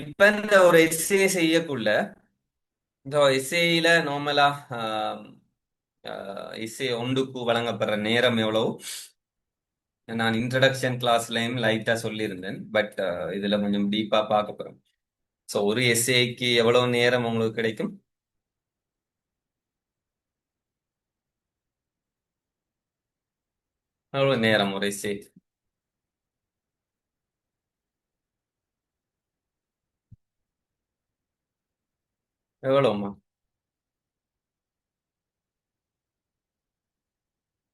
இப்ப இந்த ஒரு எஸ்ஏ செய்யக்குள்ள இந்த எஸ்ஏல நார்மலா எஸ்ஏ ஒன்றுக்கு வழங்கப்படுற நேரம் எவ்வளவு? நான் இன்ட்ரடக்ஷன் கிளாஸ்லயும் லைட்டா சொல்லியிருந்தேன். பட் இதுல கொஞ்சம் டீப்பா பார்க்க போறோம். ஸோ ஒரு எஸ்ஏக்கு எவ்வளவு நேரம் உங்களுக்கு கிடைக்கும்? எவ்வளவு நேரம் ஒரு எஸ்ஏ? எவ்வளவுமா?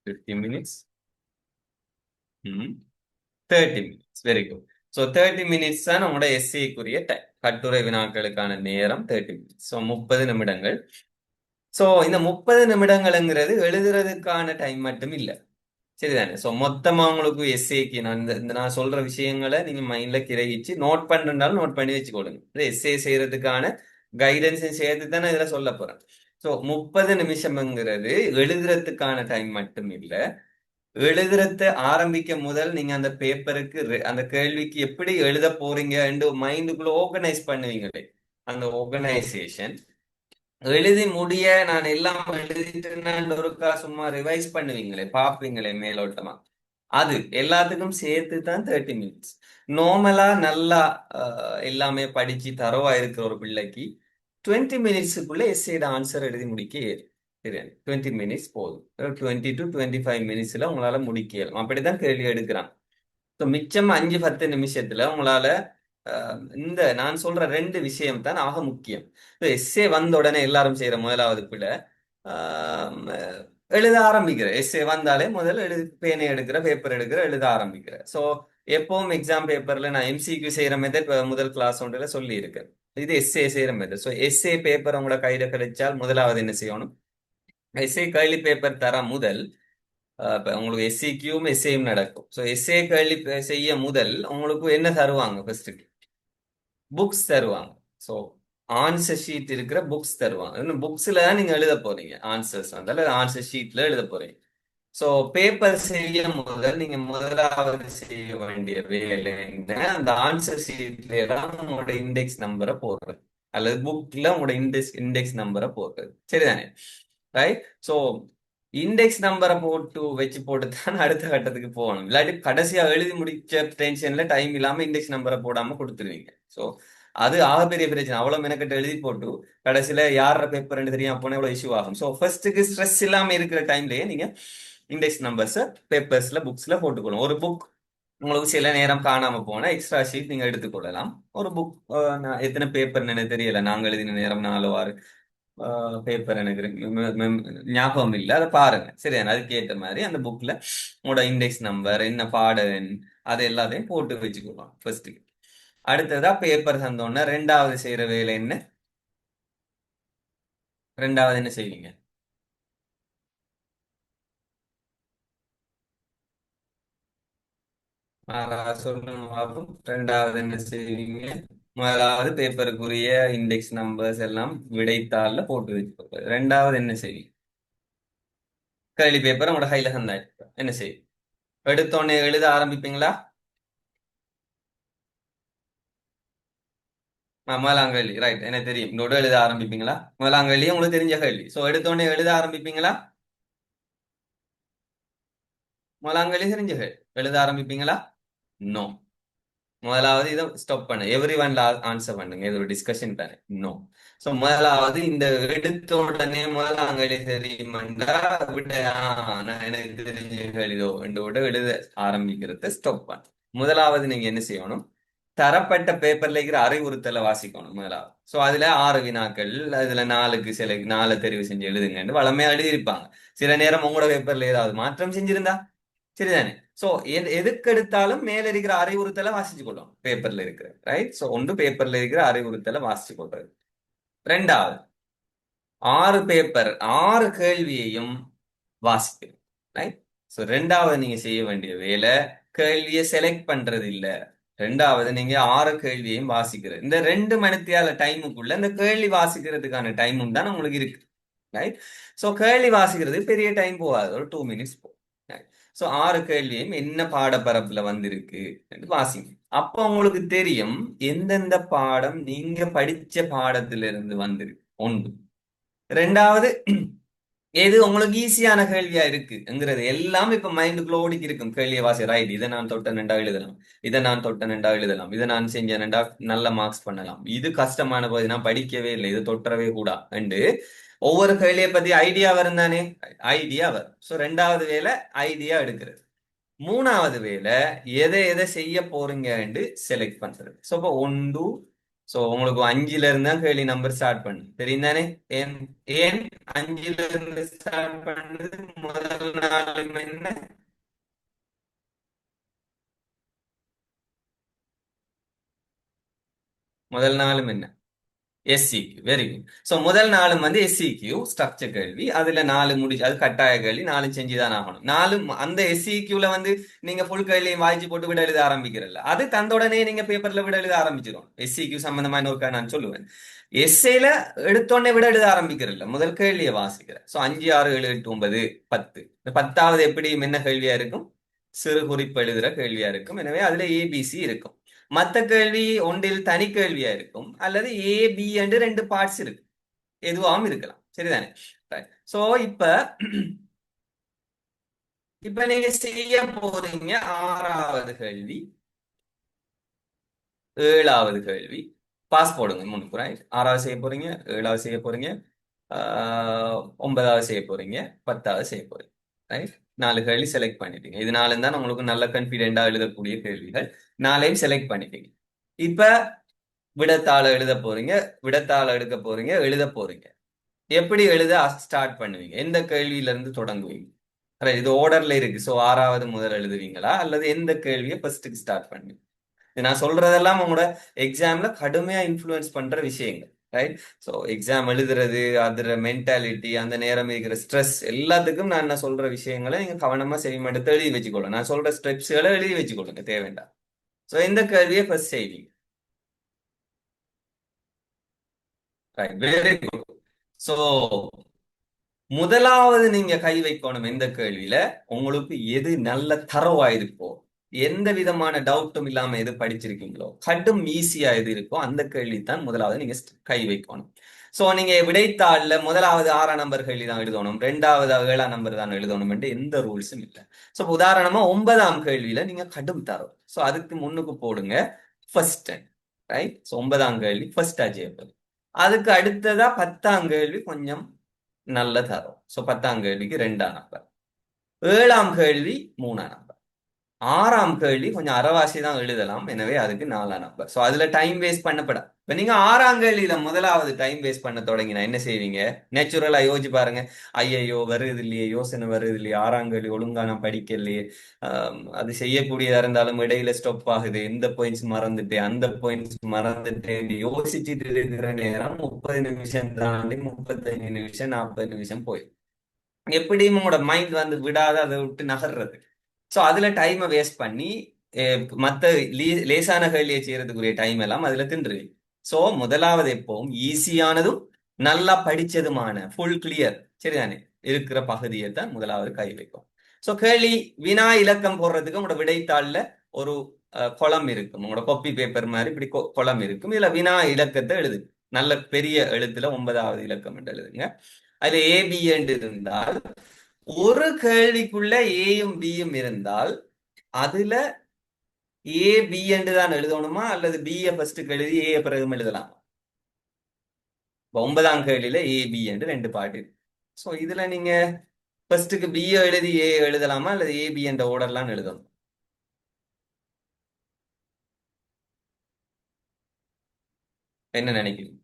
50 மினிட்ஸ். ம் 30 minutes. Very good. So 30 minutes தான் நம்மளோட எஸ்ஏக்குரிய டைம். கட்டுரை வினாக்களுக்கான நேரம் 30 மினிட்ஸ். ஸோ 30 நிமிடங்கள். ஸோ இந்த 30 நிமிடங்கள்ங்கிறது எழுதுறதுக்கான டைம் மட்டும் இல்லை. சரிதானே? ஸோ மொத்தமா உங்களுக்கு எஸ்ஏக்கு நான் இந்த நான் சொல்ற விஷயங்களை நீங்க மைண்ட்ல கிரகிச்சு நோட் பண்றதுனாலும் நோட் பண்ணி வச்சுக்கொள்ளுங்க. எஸ்ஏ செய்யறதுக்கான கைடன்ஸையும் சேர்த்து தான் நான் இதுல சொல்ல போறேன். ஸோ 30 நிமிஷம்ங்கிறது எழுதுறதுக்கான டைம் மட்டும் இல்லை. எழுதுறத ஆரம்பிக்க முதல் நீங்க அந்த பேப்பருக்கு அந்த கேள்விக்கு எப்படி எழுத போறீங்க மைண்டுக்குள்ள ஆர்கனைஸ் பண்ணுவீங்களே, அந்த ஆர்கனைசேஷன். எழுதி முடிய நான் எல்லாம் எழுதிட்டேன்னு ஒருக்கா சும்மா ரிவைஸ் பண்ணுவீங்களே, பார்ப்பீங்களே மேலோட்டமா, அது எல்லாத்துக்கும் சேர்த்து தான் 30 மினிட்ஸ். நார்மலா நல்லா எல்லாமே படிச்சு தரவா இருக்கிற ஒரு பிள்ளைக்கு 20 மினிட்ஸுக்குள்ள எஸ்ஏட ஆன்சர் எழுதி முடிக்க ஏறும். சரி, 20 மினிட்ஸ் போதும். 20 to 25 மினிட்ஸ்ல உங்களால முடிக்க இயலும். அப்படிதான் கேள்வி எடுக்கிறான். ஸோ மிச்சம் 5-10 நிமிஷத்துல உங்களால இந்த நான் சொல்ற ரெண்டு விஷயம் தான் ஆக முக்கியம். எஸ்ஏ வந்த உடனே எல்லாரும் செய்யற முதலாவது பிள்ளை, ஆஹ் எழுத ஆரம்பிக்கிற. எஸ்ஏ வந்தாலே முதல்ல பேனை எடுக்கிற, பேப்பர் எடுக்கிற, எழுத ஆரம்பிக்கிற. ஸோ எப்பவும் எக்ஸாம் பேப்பர்ல நான் எம்சிக்யூ செய்யற மெத்தட் முதல் கிளாஸ் ஒன்றுல சொல்லி இருக்கேன். இது எஸ்ஏ செய்யற மெத்தட். ஸோ எஸ்ஏ பேப்பர் உங்களோட கையில கிடைச்சால் முதலாவது என்ன செய்யணும்? எஸ்ஏ கேள்வி பேப்பர் தர முதல் இப்ப உங்களுக்கு எஸ்சிக்யூவும் எஸ்ஏயும் நடக்கும். ஸோ எஸ்ஏ கேள்வி செய்ய முதல் உங்களுக்கு என்ன தருவாங்க? ஃபர்ஸ்ட் புக்ஸ் தருவாங்க. ஸோ ஆன்சர் ஷீட் இருக்கிற புக்ஸ் தருவாங்க. இன்னும் புக்ஸ்ல தான் நீங்க எழுத போறீங்க. ஆன்சர்ஸ் வந்து ஆன்சர் ஷீட்ல எழுத போறீங்க. ஸோ பேப்பர் செய்ய முதல் நீங்க முதலாவது செய்ய வேண்டிய வேலை என்ன? அந்த ஆன்சர் ஷீட்ல தான் உங்களோட இண்டெக்ஸ் நம்பரை போடுறது, அல்லது புக்ல உங்களோட இண்டெக்ஸ் இண்டெக்ஸ் நம்பரை போடுறது. சரிதானே? ரைட். ஸோ இண்டெக்ஸ் நம்பரை போட்டு தான் அடுத்த கட்டத்துக்கு போகணும். இல்லாட்டி கடைசியா எழுதி முடிச்ச டென்ஷன்ல டைம் இல்லாம இண்டெக்ஸ் நம்பரை போடாம கொடுத்துருவீங்க. ஸோ அது ஆகப்பெரிய பிரச்சனை. அவ்வளவு மெனக்கட்டு எழுதி போட்டு கடைசியில யார பேப்பர் தெரியாம போனா இவ்வளவு இஷ்யூ ஆகும். ஸோ ஃபர்ஸ்ட்டுக்கு ஸ்ட்ரெஸ் இல்லாம இருக்கிற டைம்லயே நீங்க இண்டெக்ஸ் நம்பர்ஸ் பேப்பர்ஸ்ல புக்ஸ்ல போட்டுக்கணும். ஒரு புக் உங்களுக்கு சில நேரம் காணாம போனா எக்ஸ்ட்ரா ஷீட் நீங்க எடுத்துக்கொள்ளலாம். ஒரு புக் எத்தனை பேப்பர் எனக்கு தெரியல, நாங்க எழுதின நேரம் 4 பேப்பர் எனக்கு ஞாபகம் இல்லை. அதை பாருங்க. சரி, அதுக்கு ஏற்ற மாதிரி அந்த புக்ல உங்களோட இண்டெக்ஸ் நம்பர் என்ன, பாட அது எல்லாத்தையும் போட்டு வச்சுக்கலாம் ஃபர்ஸ்ட்டுக்கு. அடுத்ததா பேப்பர் தந்தோன்னா ரெண்டாவது செய்யற வேலை என்ன? ரெண்டாவது என்ன செய்வீங்க? சொல்லணும் பாப்போம். ரெண்டாவது என்ன செய்வீங்க? முதலாவது பேப்பருக்குரிய இண்டெக்ஸ் நம்பர்ஸ் எல்லாம் விடைத்தாள்ல போட்டு வச்சுக்கோங்க. ரெண்டாவது என்ன செய்வீங்க? கேள்வி பேப்பர் உங்களோட கையில தந்தாச்சு, என்ன செய்வீங்க? எடுத்தோடனே எழுத ஆரம்பிப்பீங்களா? முதலாம் கேள்வி ரைட், எனக்கு தெரியும். இதோட எழுத ஆரம்பிப்பீங்களா? முதலாம் கேள்வி உங்களுக்கு தெரிஞ்ச கேள்வி. ஸோ எடுத்தோடனே எழுத ஆரம்பிப்பீங்களா? முதலாம் கேள்வி தெரிஞ்ச கேள்வி, எழுத ஆரம்பிப்பீங்களா? நோ. முதலாவது இதை ஸ்டாப் பண்ணு. எவ்ரி ஒன் ஆன்சர் பண்ணுங்க. இது ஒரு டிஸ்கஷன் தானே. நோ. ஸோ முதலாவது இந்த எடுத்த உடனே முதலாம் கேள்வி தெரியுமாண்டா விட நான் எனக்கு தெரிஞ்ச கேள்விதோ என்று விட எழுத ஆரம்பிக்கிறத ஸ்டாப் பண்ணு. முதலாவது நீங்க என்ன செய்யணும்? தரப்பட்ட பேப்பர்ல இருக்கிற அறிவுறுத்தலை வாசிக்கணும் முதலாவது. சோ அதுல 6 வினாக்கள், அதுல 4 தெரிவு செஞ்சு எழுதுங்கன்னு வளமையா எழுதியிருப்பாங்க. சில நேரம் உங்களோட பேப்பர்ல ஏதாவது மாற்றம் செஞ்சிருந்தா சரிதானே? சோ எதுக்கு எடுத்தாலும் மேல இருக்கிற அறிவுறுத்தலை வாசிச்சு கொள்ளும் பேப்பர்ல இருக்கிற. ரைட். சோ ஒன்று பேப்பர்ல இருக்கிற அறிவுறுத்தலை வாசிச்சு கொள்றது. ரெண்டாவது 6 பேப்பர் 6 கேள்வியையும் வாசிக்கணும். ரைட். சோ ரெண்டாவது நீங்க செய்ய வேண்டிய வேலை கேள்வியை செலக்ட் பண்றது இல்ல. ரெண்டாவது நீங்க 6 கேள்வியையும் வாசிக்கிறது. இந்த 2 மணித்தியால டைமுக்குள்ள இந்த கேள்வி வாசிக்கிறதுக்கான டைமும் தான் உங்களுக்கு இருக்கு. ரைட். சோ கேள்வி வாசிக்கிறது பெரிய டைம் போகாது, ஒரு 2 மினிட்ஸ் போகும். சோ 6 கேள்வியும் என்ன பாடப்பரப்புல வந்திருக்கு வாசிங்க. அப்ப உங்களுக்கு தெரியும் எந்தெந்த பாடம் நீங்க படிச்ச பாடத்திலிருந்து வந்திருக்கு ஒன்று. ரெண்டாவது, எது உங்களுக்கு ஈஸியான கேள்வியா இருக்குங்கிறது எல்லாம் இப்ப மைண்டுக்குள்ள ஓடிக்கு இருக்கும். கேள்வியை வாசி, ரைட், இதை நான் தொட்ட நண்டா எழுதலாம், இதை நான் தொட்ட நண்டா எழுதலாம், இதை நான் செஞ்ச நண்டா நல்ல மார்க்ஸ் பண்ணலாம், இது கஷ்டமான போது நான் படிக்கவே இல்லை, இது தொட்டரவே கூடா என்று ஒவ்வொரு கேள்வியை பத்தி ஐடியா வரும் தானே. ஐடியா வரும். சோ ரெண்டாவது வேலை ஐடியா எடுக்கிறது. மூணாவது வேலை எதை எதை செய்ய போறீங்கன்னு செலக்ட் பண்றது. சோ இப்போ ஒன்று, சோ உங்களுக்கு 5ல இருந்து தான் கேள்வி நம்பர் ஸ்டார்ட் பண்ணு, தெரியும் தானே. ஏன் ஏன் 5ல இருந்து ஸ்டார்ட் பண்ணுது? முதல் நாளும் என்ன, முதல் நாளும் என்ன, எஸ்சிக்யூ. Very good. சோ முதல் நாளும் எஸ்சிக்யூ ஸ்ட்ரக்சர் கேள்வி. அதுல 4 முடிச்சு, அது கட்டாய கேள்வி, 4 செஞ்சுதான் ஆகணும். 4 அந்த எஸ்சிக்யூல நீங்க ஃபுல் கேள்வியும் வாய்ச்சி போட்டு விட எழுத ஆரம்பிக்கிறல்ல, அது தந்த உடனே நீங்க பேப்பர்ல விட எழுத ஆரம்பிச்சிடும். எஸ்சிக்யூ சம்பந்தமா இன்னொரு நான் சொல்லுவேன். எஸ்ஏல எடுத்தோடனே விட எழுத ஆரம்பிக்கிறல்ல, முதல் கேள்வியை வாசிக்கிறேன். சோ 5, 6, 7, 8, 9, 10. இந்த 10வது எப்படியும் என்ன கேள்வியா இருக்கும்? சிறு குறிப்பு எழுதுற கேள்வியா இருக்கும். எனவே அதுல ஏபிசி இருக்கும். மத்த கேள்வி ஒன்றில் தனி கேள்வியா இருக்கும், அல்லது ஏ பி என்று 2 பார்ட்ஸ் இருக்கு, எதுவாகவும் இருக்கலாம். சரிதானே. சோ இப்ப இப்ப நீங்க செய்ய போறீங்க 6வது கேள்வி, 7வது கேள்வி. பாஸ் போடுங்க முன்னுக்கு. ரைட். 6வது செய்ய போறீங்க, 7வது செய்ய போறீங்க, 9வது செய்ய போறீங்க, 10வது செய்ய போறீங்க. ரைட். 4 கேள்வி செலக்ட் பண்ணிட்டீங்க. இது 4 தான் உங்களுக்கு நல்ல கான்பிடென்டா எழுதக்கூடிய கேள்விகள். 4ஐயும் செலக்ட் பண்ணிட்டீங்க. இப்ப விடத்தாள எழுத போறீங்க, விடத்தாள எடுக்க போறீங்க, எழுத போறீங்க. எப்படி எழுத ஸ்டார்ட் பண்ணுவீங்க? எந்த கேள்வியில இருந்து தொடங்குவீங்க? இது ஆர்டர்ல இருக்கு. சோ 6வது முதல் எழுதுவீங்களா, அல்லது எந்த கேள்வியை ஃபர்ஸ்ட்டுக்கு ஸ்டார்ட் பண்ணுவீங்க? நான் சொல்றதெல்லாம் உங்களோட எக்ஸாம்ல கடுமையா இன்ஃப்ளூயன்ஸ் பண்ற விஷயங்கள். ரைட். ஸோ எக்ஸாம் எழுதுறது, அதுல மென்டாலிட்டி, அந்த நேரம் இருக்கிற ஸ்ட்ரெஸ், எல்லாத்துக்கும் நான் என்ன சொல்ற விஷயங்களை நீங்க கவனமா செவிமடுத்து எழுதி வச்சுக்கொள்ளுங்க. நான் சொல்ற ஸ்டெப்ஸ்களை எழுதி வச்சுக்கொள்ளுங்க தேவைண்டா. ஸோ இந்த கேள்வியை ஃபர்ஸ்ட் செய்வீங்க. ரைட். Very good. ஸோ முதலாவது நீங்க கை வைக்கணும் எந்த கேள்வியில உங்களுக்கு எது நல்ல தரவா இருக்கோ, எந்த விதமான டவுட்டும் இல்லாம எது படிச்சிருக்கீங்களோ, கடும் ஈஸியா எது இருக்கோ அந்த கேள்வி தான் முதலாவது நீங்க கை வைக்கணும். சோ நீங்க விடைத்தாள்ல முதலாவது 6ஆம் நம்பர் கேள்வி தான் எழுதணும், 2வது 7ஆம் நம்பர் தான் எழுதணும் என்று எந்த ரூல்ஸும் இல்லை. சோ உதாரணமா 9ஆம் கேள்வியில நீங்க கடும் தரம், சோ அதுக்கு முன்னுக்கு போடுங்க ஃபர்ஸ்ட். ரைட். சோ 9ஆம் கேள்வி ஃபர்ஸ்ட் அஜயபதி. அதுக்கு அடுத்ததா 10ஆம் கேள்வி கொஞ்சம் நல்ல தரம். சோ 10ஆம் கேள்விக்கு 2ஆம் நம்பர், 7ஆம் கேள்வி 3ஆம் நம்பர், 6ஆம் கேள்வி கொஞ்சம் அரைவாசி தான் எழுதலாம், எனவே அதுக்கு 4ஆம் நம்பர். சோ அதுல டைம் வேஸ்ட் பண்ணப்படாது. இப்ப நீங்க 6ஆம் கேள்வியில முதலாவது டைம் வேஸ்ட் பண்ண தொடங்கினா என்ன செய்வீங்க? நேச்சுரலா யோசிச்சு பாருங்க. ஐயையோ வருது இல்லையே, யோசனை வருது இல்லையே, 6ஆம் கேள்வி ஒழுங்கா நான் படிக்கலையே, அது செய்யக்கூடியதா இருந்தாலும் இடையில ஸ்டாப் ஆகுது, இந்த பாயிண்ட்ஸ் மறந்துட்டேன், அந்த பாயிண்ட்ஸ் மறந்துட்டேன், யோசிச்சுட்டு இருக்கிற நேரம் 30 நிமிஷம் தாண்டி 35 நிமிஷம் 40 நிமிஷம் போய் எப்படியும் உங்களோட மைண்ட் விடாத அதை விட்டு நகர்றது. சோ அதுல டைமை வேஸ்ட் பண்ணி மத்த லேசான கேள்வியை செய்யறதுக்குரிய டைம் எல்லாம் அதுல தின்றுவீங்க. சோ முதலாவது எப்பவும் ஈஸியானதும் நல்லா படிச்சதுமான ஃபுல் கிளியர் சரிதானே இருக்கிற பகுதியை தான் முதலாவது கை வைக்கும். சோ கேள்வி வினா இலக்கம் போடுறதுக்கு உங்களோட விடைத்தாள்ல ஒரு குளம் இருக்கும், உங்களோட கொப்பி பேப்பர் மாதிரி இப்படி குளம் இருக்கும். இதுல வினா இலக்கத்தை எழுது, நல்ல பெரிய எழுத்துல 9வது இலக்கம் என்று எழுதுங்க. அதுல ஏபி என்று இருந்தால் ஒரு கேள்விக்குள்ள ஏயும் பியும் இருந்தால் அதுல ஏ பி என்று தான் எழுதணுமா, அல்லது பி ஃபர்ஸ்ட் எழுதி ஏ பிறகு எழுதலாம்? 9ஆம் கேள்வியில ஏ பி என்று 2 பாட்டு. சோ இதுல நீங்க ஃபர்ஸ்ட்டுக்கு பி எழுதி ஏ எழுதலாமா, அல்லது ஏ பி என்ற ஓர்டர்லாம் எழுதணும்? என்ன நினைக்கிறீங்க?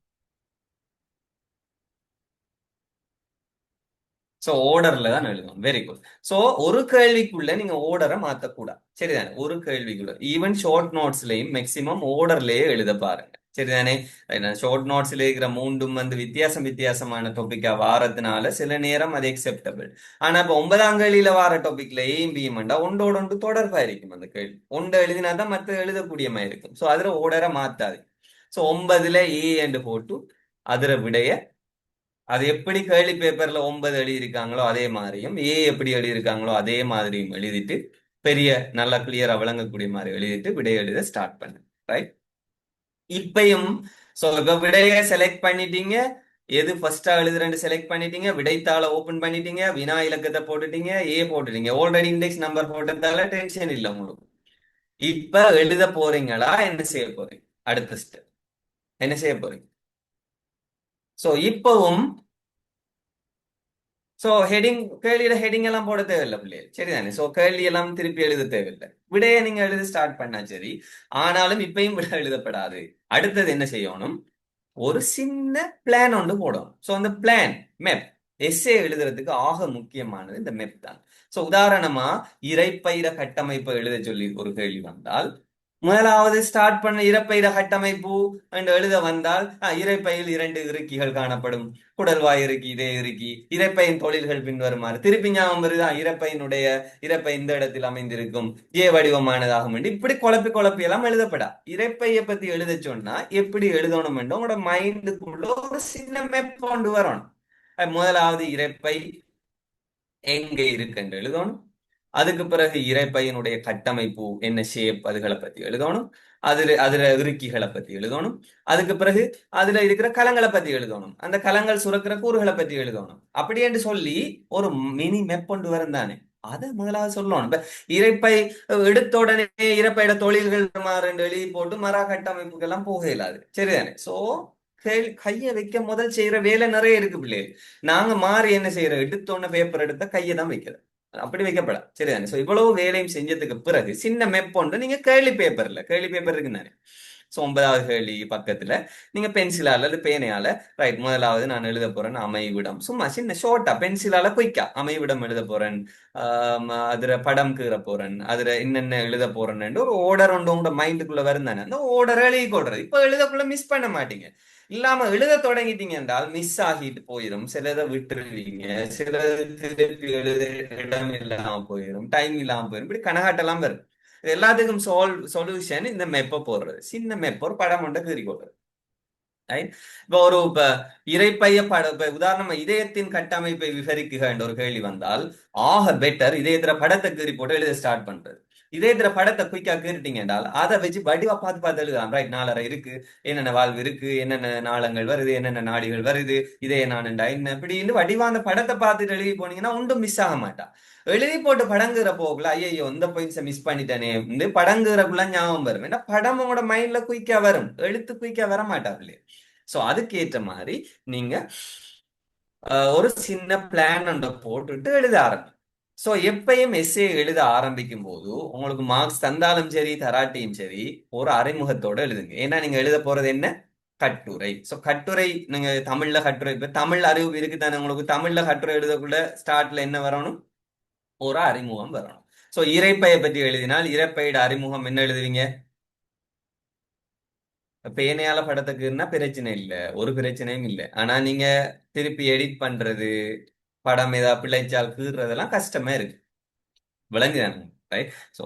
சோ ஓர்டர்ல தான் எழுதணும். Very good. சோ ஒரு கேள்விக்குள்ள நீங்க ஓர்டரை மாத்தக்கூடாது, சரிதானே. ஒரு கேள்விக்குள்ள ஈவன் ஷார்ட் நோட்ஸ்லயும் மேக்சிமம் ஓர்டர்லயே எழுத பாருங்க, சரிதானே. ஷார்ட் நோட்ஸ்ல இருக்கிற மூன்றும் வித்தியாசமான டாபிக்கா வாரத்தினால சில நேரம் அது எக்ஸெப்டபிள். ஆனா இப்ப 9ஆம் கேள்வியில வார டாபிக்ல ஏயும் பியும் ஒன்றோட ஒன்று தொடர்பா இருக்கும். அந்த கேள்வி ஒன்று எழுதினா தான் மற்ற எழுதக்கூடிய மாதிரி இருக்கும். சோ அதுல ஓர்டரை மாத்தாது. சோ 9ல ஏ என்று போட்டு அதுல விடைய அது எப்படி கேள்வி பேப்பர்ல 9 எழுதியிருக்காங்களோ அதே மாதிரியும் எப்படி எழுதியிருக்காங்களோ அதே மாதிரியும் எழுதிட்டு பெரிய நல்லா கிளியரா விளங்கக்கூடிய மாதிரி எழுதிட்டு விடை எழுத ஸ்டார்ட் பண்ணு. ரைட்? இப்பயும் இப்ப விடைய செலக்ட் பண்ணிட்டீங்க. எது ஃபர்ஸ்டா எழுதுறேன்னு செலக்ட் பண்ணிட்டீங்க. விடைத்தாளை ஓபன் பண்ணிட்டீங்க. வினா இலக்கத்தை போட்டுட்டீங்க. போட்டுட்டீங்க. ஆல்ரெடி இண்டெக்ஸ் நம்பர் போட்டதால டென்ஷன் இல்லை உங்களுக்கு. இப்ப எழுத போறீங்களா? என்ன செய்ய போறீங்க? அடுத்த ஸ்டெப் என்ன செய்ய போறீங்க? இப்பவும் ஹெடிங் கேள்வியில ஹெடிங் எல்லாம் போட தேவையில்லை பிள்ளைகள், சரிதானே? கேள்வி எல்லாம் திருப்பி எழுத தேவையில்லை. விடையை நீங்க எழுத ஸ்டார்ட் பண்ணா சரி. ஆனாலும் இப்பயும் விட எழுதப்படாது. அடுத்தது என்ன செய்யணும்? ஒரு சின்ன பிளான் ஒன்று போடும். அந்த பிளான் மெப் எஸ்ஏ எழுதுறதுக்கு ஆக முக்கியமானது இந்த மெப் தான். உதாரணமா இரைப்பயிர கட்டமைப்பை எழுத சொல்லி ஒரு கேள்வி வந்தால், முதலாவது ஸ்டார்ட் பண்ண இரைப்பயிர கட்டமைப்பு என்று எழுத வந்தால் இரைப்பையில் 2 இறுக்கிகள் காணப்படும். குடல்வாய் இறுக்கி, இதே இறுக்கி, இரைப்பையின் தொழில்கள் பின்வருமாறு. திருப்பி ஞாபகம் வருதா? இரைப்பை இந்த இடத்தில் அமைந்திருக்கும், வடிவமானதாகும் என்று இப்படி குழப்பி குழப்பி எல்லாம் எழுதப்படா. இரைப்பையை பத்தி எழுத சொன்னா எப்படி எழுதணும் என்று உங்களோட மைண்டுக்குள்ள ஒரு சின்ன மெப் கொண்டு வரணும். முதலாவது இரைப்பை எங்க இருக்கு என்று எழுதணும். அதுக்கு பிறகு இரைப்பையினுடைய கட்டமைப்பு என்ன ஷேப், அதுகளை பத்தி எழுதணும். அதுல இறுக்கிகளை பத்தி எழுதணும். அதுக்கு பிறகு அதுல இருக்கிற கலங்களை பத்தி எழுதணும். அந்த கலங்கள் சுரக்கிற கூறுகளை பத்தி எழுதணும். அப்படி என்று சொல்லி ஒரு மினி மெப் கொண்டு வரும் தானே, அதை முதலாவது சொல்லணும். இப்ப இரைப்பை எடுத்த உடனே இரைப்பையிட தொழில்கள் மாறு எழுதி போட்டு மரா கட்டமைப்புக்கெல்லாம் போக இயலாது, சரிதானே? கையை வைக்க முதல் செய்யற வேலை நிறைய இருக்கு பிள்ளைகள். நாங்க மாறி என்ன செய்யறோம்? எடுத்தோன்ன பேப்பர் எடுத்த கையை தான் வைக்கிறோம். அப்படி வைக்கப்படாது, சரிதானே? இவ்வளவு வேலையும் செஞ்சதுக்கு பிறகு சின்ன மெப் ஒன்று நீங்க கேள்வி பேப்பர் இருக்கு தானே. 9வது கேள்வி பக்கத்துல நீங்க பென்சிலால அல்லது பேனையால, ரைட், முதலாவது நான் எழுத போறேன் அமைவிடம். சும்மா சின்ன ஷோர்ட்டா பென்சிலால குயிக்கா அமைவிடம் எழுத போறேன். அதுல படம் கீற போறேன். அதுல என்னென்ன எழுத போறேன்னு ஒரு ஓர்டர் ஒன்று உங்க மைண்டுக்குள்ள வரும் தானே. அந்த ஓர்டர் எழுதி கொடுறது. இப்ப எழுதக்குள்ள மிஸ் பண்ண மாட்டீங்க. இல்லாம எழுத தொடங்கிட்டீங்க என்றால் மிஸ் ஆகிட்டு போயிடும். சிலதை விட்டுருவீங்க, சிலது திருப்பி எழுத இடம் இல்லாம போயிடும், டைம் இல்லாம போயிடும். இப்படி கனகாட்டெல்லாம் வரும். இது எல்லாத்துக்கும் சொல்யூஷன் இந்த மெப்ப போடுறது. சின்ன மெப்ப ஒரு படம் ஒன்றை கீறி போடுறது. இப்ப இரைப்பைய இப்ப உதாரணமா இதயத்தின் கட்டமைப்பை விவரிக்குக என்ற ஒரு கேள்வி வந்தால் ஆக பெட்டர் இதயத்துல படத்தை கீறி போட்டு எழுத ஸ்டார்ட் பண்றது. இதயத்துல படத்தை குயிக்கா கீறிட்டீங்க என்றால் அதை வச்சு வடிவா பார்த்து பார்த்து எழுதலாம். ரைட், நாளரை இருக்கு, என்னென்ன வாழ்வு இருக்கு, என்னென்ன நாளங்கள் வருது, என்னென்ன நாடிகள் வருது, இதய நானுண்டா என்ன, இப்படின்னு வடிவா அந்த படத்தை பார்த்துட்டு எழுதி போனீங்கன்னா ஒன்றும் மிஸ் ஆக மாட்டா. எழுதி போட்டு படங்குற போக்குல ஐயோ இந்த பாயிண்ட்ஸை மிஸ் பண்ணிட்டேனே வந்து படங்குறக்குள்ள ஞாபகம் வரும். ஏன்னா படம் உங்களோட மைண்ட்ல குயிக்கா வரும், எழுத்து குயிக்கா வர மாட்டாங்களே. அதுக்கேற்ற மாதிரி நீங்க ஒரு சின்ன பிளான் ஒன்றை போட்டுட்டு எழுத ஆரம்பிக்கும். எப்பயும் எஸ்ஏ எழுத ஆரம்பிக்கும் போது உங்களுக்கு மார்க்ஸ் தந்தாலும் சரி தராட்டியும் சரி ஒரு அறிமுகத்தோட எழுதுங்க. ஏன்னா நீங்க எழுத போறது என்ன? கட்டுரை. கட்டுரை நீங்க தமிழ்ல கட்டுரை, இப்ப தமிழ் அறிவு இருக்கு தானே உங்களுக்கு. தமிழ்ல கட்டுரை எழுதக்குள்ள ஸ்டார்ட்ல என்ன வரணும்? ஒரு அறிமுகம் வரணும். இரைப்பையை பற்றி எழுதினால் இரைப்பையோட அறிமுகம் என்ன எழுதுவீங்க? பேனையால படத்துக்குன்னா பிரச்சனை இல்லை, ஒரு பிரச்சனையும் இல்லை. ஆனா நீங்க திருப்பி எடிட் பண்றது, படம் ஏதாவது பிழைச்சால் கீறுறதெல்லாம் கஷ்டமா இருக்கு. விளங்குதானே? ரைட். ஸோ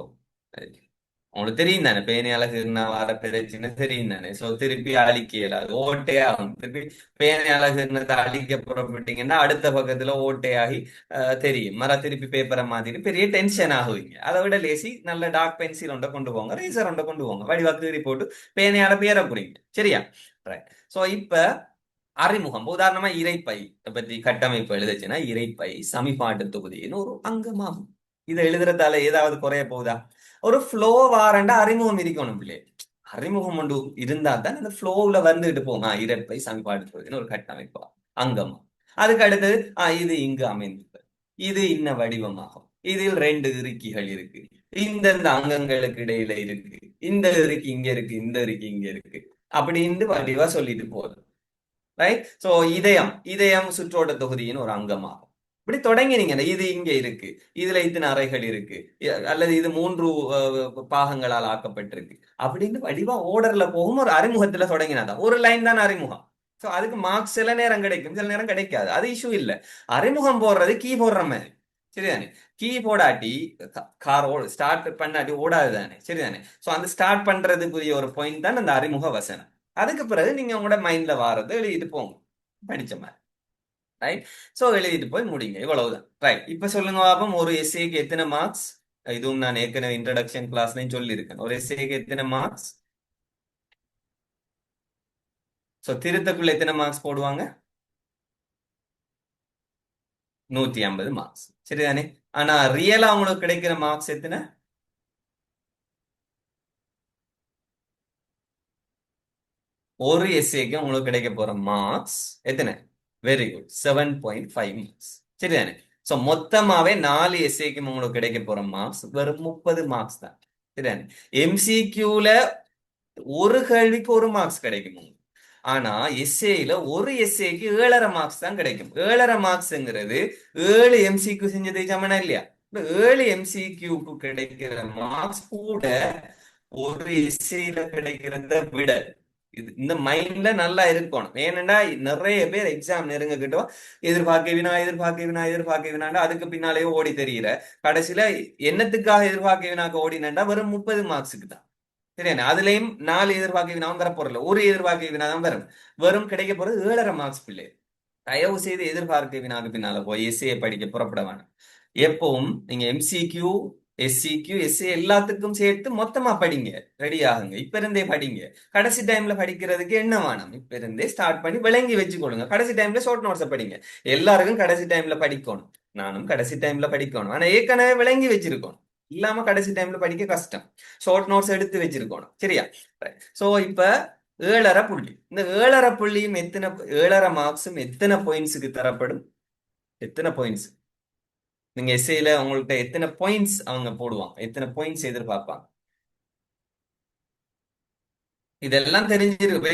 உங்களுக்கு தெரியும் தானே, பேனையால கீறினா வர பிரச்சனை தெரியும் தானே. திருப்பி அழிக்க இயலாது, ஓட்டே ஆகும். திருப்பி பேனையால கீறினத்தை அழிக்க புறப்பட்டீங்கன்னா அடுத்த பக்கத்துல ஓட்டையாகி தெரியும். திருப்பி பேப்பரை மாத்திட்டு பெரிய டென்ஷன் ஆகுவீங்க. அதை விட லேசி நல்ல டார்க் பென்சில் ஒன்றை கொண்டு போங்க, ரேசர் ஒன்றை கொண்டு போங்க, வடிவா கீறி போட்டு பேனையால பேர புரியுங்க, சரியா? ரைட். இப்ப அறிமுகம். உதாரணமா இரைப்பை பற்றி கட்டமைப்பு எழுதுச்சுன்னா இரைப்பை சமிபாட்டு தொகுதின்னு ஒரு அங்கமாகும். இதை எழுதுறதால ஏதாவது குறைய போகுதா? ஒரு ஃப்ளோ வாரண்டா அறிமுகம் இருக்கணும் பிள்ளை. அறிமுகம் ஒன்று இருந்தா தான் அந்த ஃப்ளோவில் வந்துட்டு போங்க. இரைப்பை சமிபாட்டு தொகுதின்னு ஒரு கட்டமைப்பா அங்கமா. அதுக்கு அடுத்தது இது இங்கு அமைந்தது, இது இன்ன வடிவமாகும், இதில் 2 இறுக்கிகள் இருக்கு, இந்தந்த அங்கங்களுக்கு இடையில இருக்கு, இந்த இறுக்கி இங்க இருக்கு, இந்த இறுக்கி இங்க இருக்கு, அப்படின்னு வடிவா சொல்லிட்டு போகுது. ரைட். இதயம் சுற்றோட்ட தொகுதியின் ஒரு அங்கமாகும். இப்படி தொடங்கினீங்கன்னா இது இங்க இருக்கு, இதுல இத்தனை அறைகள் இருக்கு, அல்லது இது 3 பாகங்களால் ஆக்கப்பட்டிருக்கு அப்படின்னு வடிவா ஓர்டர்ல போகும். ஒரு அறிமுகத்துல தொடங்கினாதான் ஒரு லைன் தான் அறிமுகம். அதுக்கு மார்க்ஸ் சில நேரம் கிடைக்கும், சில நேரம் கிடைக்காது. அது இஷ்யூ இல்லை. அறிமுகம் போடுறது கீ போடுற மாதிரி, சரிதானே? கீ போடாட்டி கார் ஸ்டார்ட் பண்ணாட்டி ஓடாது தானே, சரிதானே? அந்த ஸ்டார்ட் பண்றதுக்குரிய ஒரு பாயிண்ட் தான் அந்த அறிமுக வசனம். அதுக்கு பிறகு நீங்க உங்களோட மைண்ட்ல வாரது எழுதிட்டு போங்க, படிச்ச மாதிரி. ரைட். ஸோ எழுதிட்டு போய் முடிங்க, இவ்வளவுதான். ரைட். இப்ப சொல்லுங்க பாப்போம், ஒரு எஸ்ஏக்கு எத்தனை மார்க்ஸ்? இதுவும் நான் ஏற்கனவே இன்ட்ரடக்ஷன் கிளாஸ்லயும் சொல்லியிருக்கேன். ஒரு எஸ்ஏக்கு எத்தனை மார்க்ஸ்? ஸோ திருத்தக்குள்ள எத்தனை மார்க்ஸ் போடுவாங்க? 150 மார்க்ஸ், சரிதானே? ஆனா ரியலா உங்களுக்கு கிடைக்கிற மார்க்ஸ் எத்தனை? ஒரு எஸ்ஏக்கு உங்களுக்கு கிடைக்க போற மார்க்ஸ் எத்தனை? வெரி குட், 7.5 மார்க்ஸ், சரிதானே? சோ மொத்தமாவே 4 எஸ்ஏக்கு உங்களுக்கு கிடைக்க போற மார்க்ஸ் வெறும் 30 மார்க்ஸ் தான், சரிதானே? எம்சிக்யூல ஒரு கேள்விக்கு ஒரு மார்க்ஸ் கிடைக்கும் உங்களுக்கு. ஆனா எஸ்ஏல ஒரு எஸ்ஏக்கு 7.5 மார்க்ஸ் தான் கிடைக்கும். 7.5 மார்க்ஸ்ங்கிறது 7 எம்சிக்யூ செஞ்சதை சமனா இல்லையா? 7 எம்சிக்யூக்கு கிடைக்கிற மார்க்ஸ் கூட ஒரு எஸ்ஏல கிடைக்கிறத விட, இது இந்த மைண்ட்ல நல்லா இருக்கணும். ஏனென்றா நிறைய பேர் எக்ஸாம் நெருங்க கிட்டோம், எதிர்பார்க்க வினா அதுக்கு பின்னாலேயே ஓடி தெரியல. கடைசியில என்னத்துக்காக எதிர்பார்க்க வினாக்கு ஓடினா வெறும் 30 மார்க்ஸுக்கு தான், சரியா? அதுலயும் 4 எதிர்பார்க்க வினாவும் வர போறல, ஒரு எதிர்பார்க்க வினா தான் வரும். வெறும் கிடைக்க போறது 7.5 மார்க்ஸ் பிள்ளை. தயவு செய்து எதிர்பார்க்க வினாக்கு பின்னால போய் எஸ்ஏ படிக்க புறப்பட வேணாம். எப்பவும் நீங்க எம்சிக்யூ, எஸ்சிக்யூ, எஸ்ஏ எல்லாத்துக்கும் சேர்த்து மொத்தமா படிங்க, ரெடி ஆகுங்க, இப்ப இருந்தே படிங்க. கடைசி டைம்ல படிக்கிறதுக்கு என்ன வேணும், இப்ப இருந்தே ஸ்டார்ட் பண்ணி விளங்கி வச்சுக்கொள்ளுங்க. கடைசி டைம்ல ஷார்ட் நோட்ஸை படிங்க. எல்லாருக்கும் கடைசி டைம்ல படிக்கணும், நானும் கடைசி டைம்ல படிக்கணும். ஆனா ஏற்கனவே விளங்கி வச்சிருக்கணும், இல்லாம கடைசி டைம்ல படிக்க கஷ்டம். ஷார்ட் நோட்ஸ் எடுத்து வச்சிருக்கணும், சரியா? சோ இப்ப 7.5 புள்ளி, இந்த 7.5 புள்ளியும் எத்தனை, 7.5 மார்க்ஸும் எத்தனை பாயிண்ட்ஸுக்கு தரப்படும்? எத்தனை பாயிண்ட்ஸ் நீங்க எஸ்ஏல உங்கள்ட்ட எத்தனை பாயிண்ட்ஸ் அவங்க போடுவாங்க, எத்தனை பாயிண்ட்ஸ் எதிர்பார்ப்பாங்க? இதெல்லாம் தெரிஞ்சிருக்கு.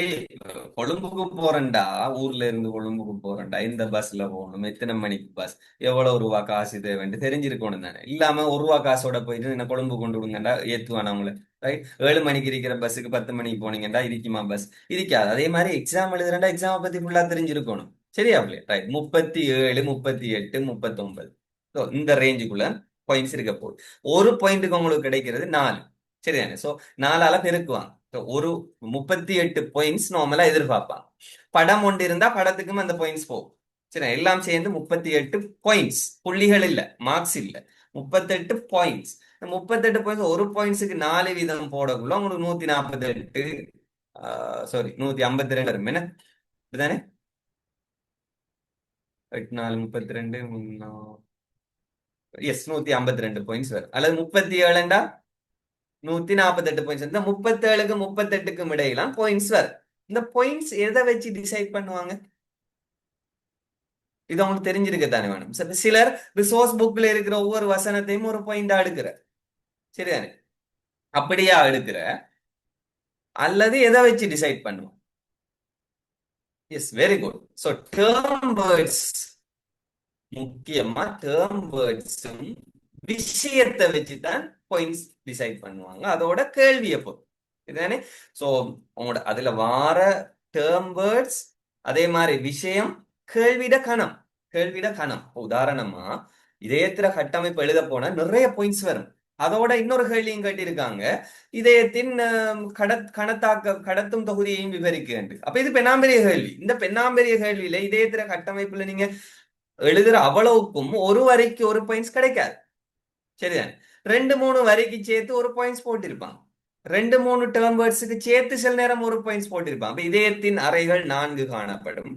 கொழும்புக்கு போறேன்டா, ஊர்ல இருந்து கொழும்புக்கு போறேன்டா, இந்த பஸ்ல போகணும், எத்தனை மணிக்கு பஸ், எவ்வளவு ரூபா காசு தேவைன்னு தெரிஞ்சிருக்கணும் தானே? இல்லாம 1 ரூபா காசோட போயிட்டு என்ன கொழும்பு கொண்டு விடுங்கடா ஏத்துவானா உங்களை? ரைட். 7 மணிக்கு இருக்கிற பஸ்ஸுக்கு 10 மணிக்கு போனீங்கடா இருக்குமா பஸ்? இருக்காது. அதே மாதிரி எக்ஸாம் எழுதுறா, எக்ஸாம் பத்தி ஃபுல்லா தெரிஞ்சிருக்கணும், சரியா பிள்ளை? ரைட். 37, 38, 39, இந்த ரேஞ்சுக்குள்ள பாயிண்ட்ஸ் இருக்க போகுது. ஒரு பாயிண்ட்டுக்கு உங்களுக்கு கிடைக்கிறது 4, சரிதானே? சோ 4ஆல பெருக்குவாங்க. ஒரு 38 பாயிண்ட்ஸ் நார்மலா எதிர்பார்ப்பாங்க. படம் ஒன்று இருந்தா படத்துக்கும் அந்த பாயிண்ட்ஸ் போகும், சரி? எல்லாம் சேர்ந்து 38 பாயிண்ட்ஸ், புள்ளிகள் இல்ல, மார்க்ஸ் இல்ல, 38 பாயிண்ட்ஸ். 38 பாயிண்ட்ஸ் ஒரு பாயிண்ட்ஸுக்கு 4 வீதம் போடக்குள்ள உங்களுக்கு 148, சாரி 152 வரும், என்ன இதுதானே? 8 4 32, எஸ் 152 பாயிண்ட்ஸ் வரும். அல்லது 37 148 பாயிண்ட்ஸ். இந்த 37க்கு 38க்கும் இடையிலாம் பாயிண்ட்ஸ் வரும். இந்த பாயிண்ட்ஸ் எதை வச்சு டிசைட் பண்ணுவாங்க? இது அவங்களுக்கு தெரிஞ்சிருக்க தானே வேணும். சிலர் ரிசோர்ஸ் புக்ல இருக்கிற ஒவ்வொரு வசனத்தையும் ஒரு பாயிண்டா எடுக்கிற, சரிதானே? அப்படியா எடுக்கிற, அல்லது எதை வச்சு டிசைட் பண்ணுவோம்? Yes, very good. So term words, முக்கியமா டேர்ம் வேர்ட்ஸும் விஷயத்தை வச்சுதான் பாயிண்ட்ஸ் டிசைட் பண்ணுவாங்க, அதோட கேள்வியை பொறுத்து, இதுதானே? ஸோ உங்களோட அதுல வார டேர்ம் வேர்ட்ஸ், அதே மாதிரி விஷயம், கேள்விட கணம். கேள்விட கணம் உதாரணமா இதயத்துல கட்டமைப்பு எழுத போனா நிறைய பாயிண்ட்ஸ் வரும். அதோட இன்னொரு கேள்வியும் கேட்டிருக்காங்க, இதயத்தின் கடத்தும் தொகுதியையும் விவரிக்க. அப்ப இது பெண்ணாம்பெரிய கேள்வி. இந்த பெண்ணாம்பெரிய கேள்வியில இதயத்துல கட்டமைப்புல நீங்க எழுதுற அவ்வளவுக்கும் ஒரு வரிக்கு ஒரு பாயிண்ட்ஸ் கிடைக்காது, சரிதான்? 2 3 வரிக்கு சேர்த்து ஒரு பாயிண்ட்ஸ் போட்டிருப்பாங்க. 2 3 டேர்ம் வேர்ட்ஸுக்கு சேர்த்து சில நேரம் ஒரு பாயிண்ட்ஸ் போட்டிருப்பாங்க. இதயத்தின் அறைகள் 4 காணப்படும்,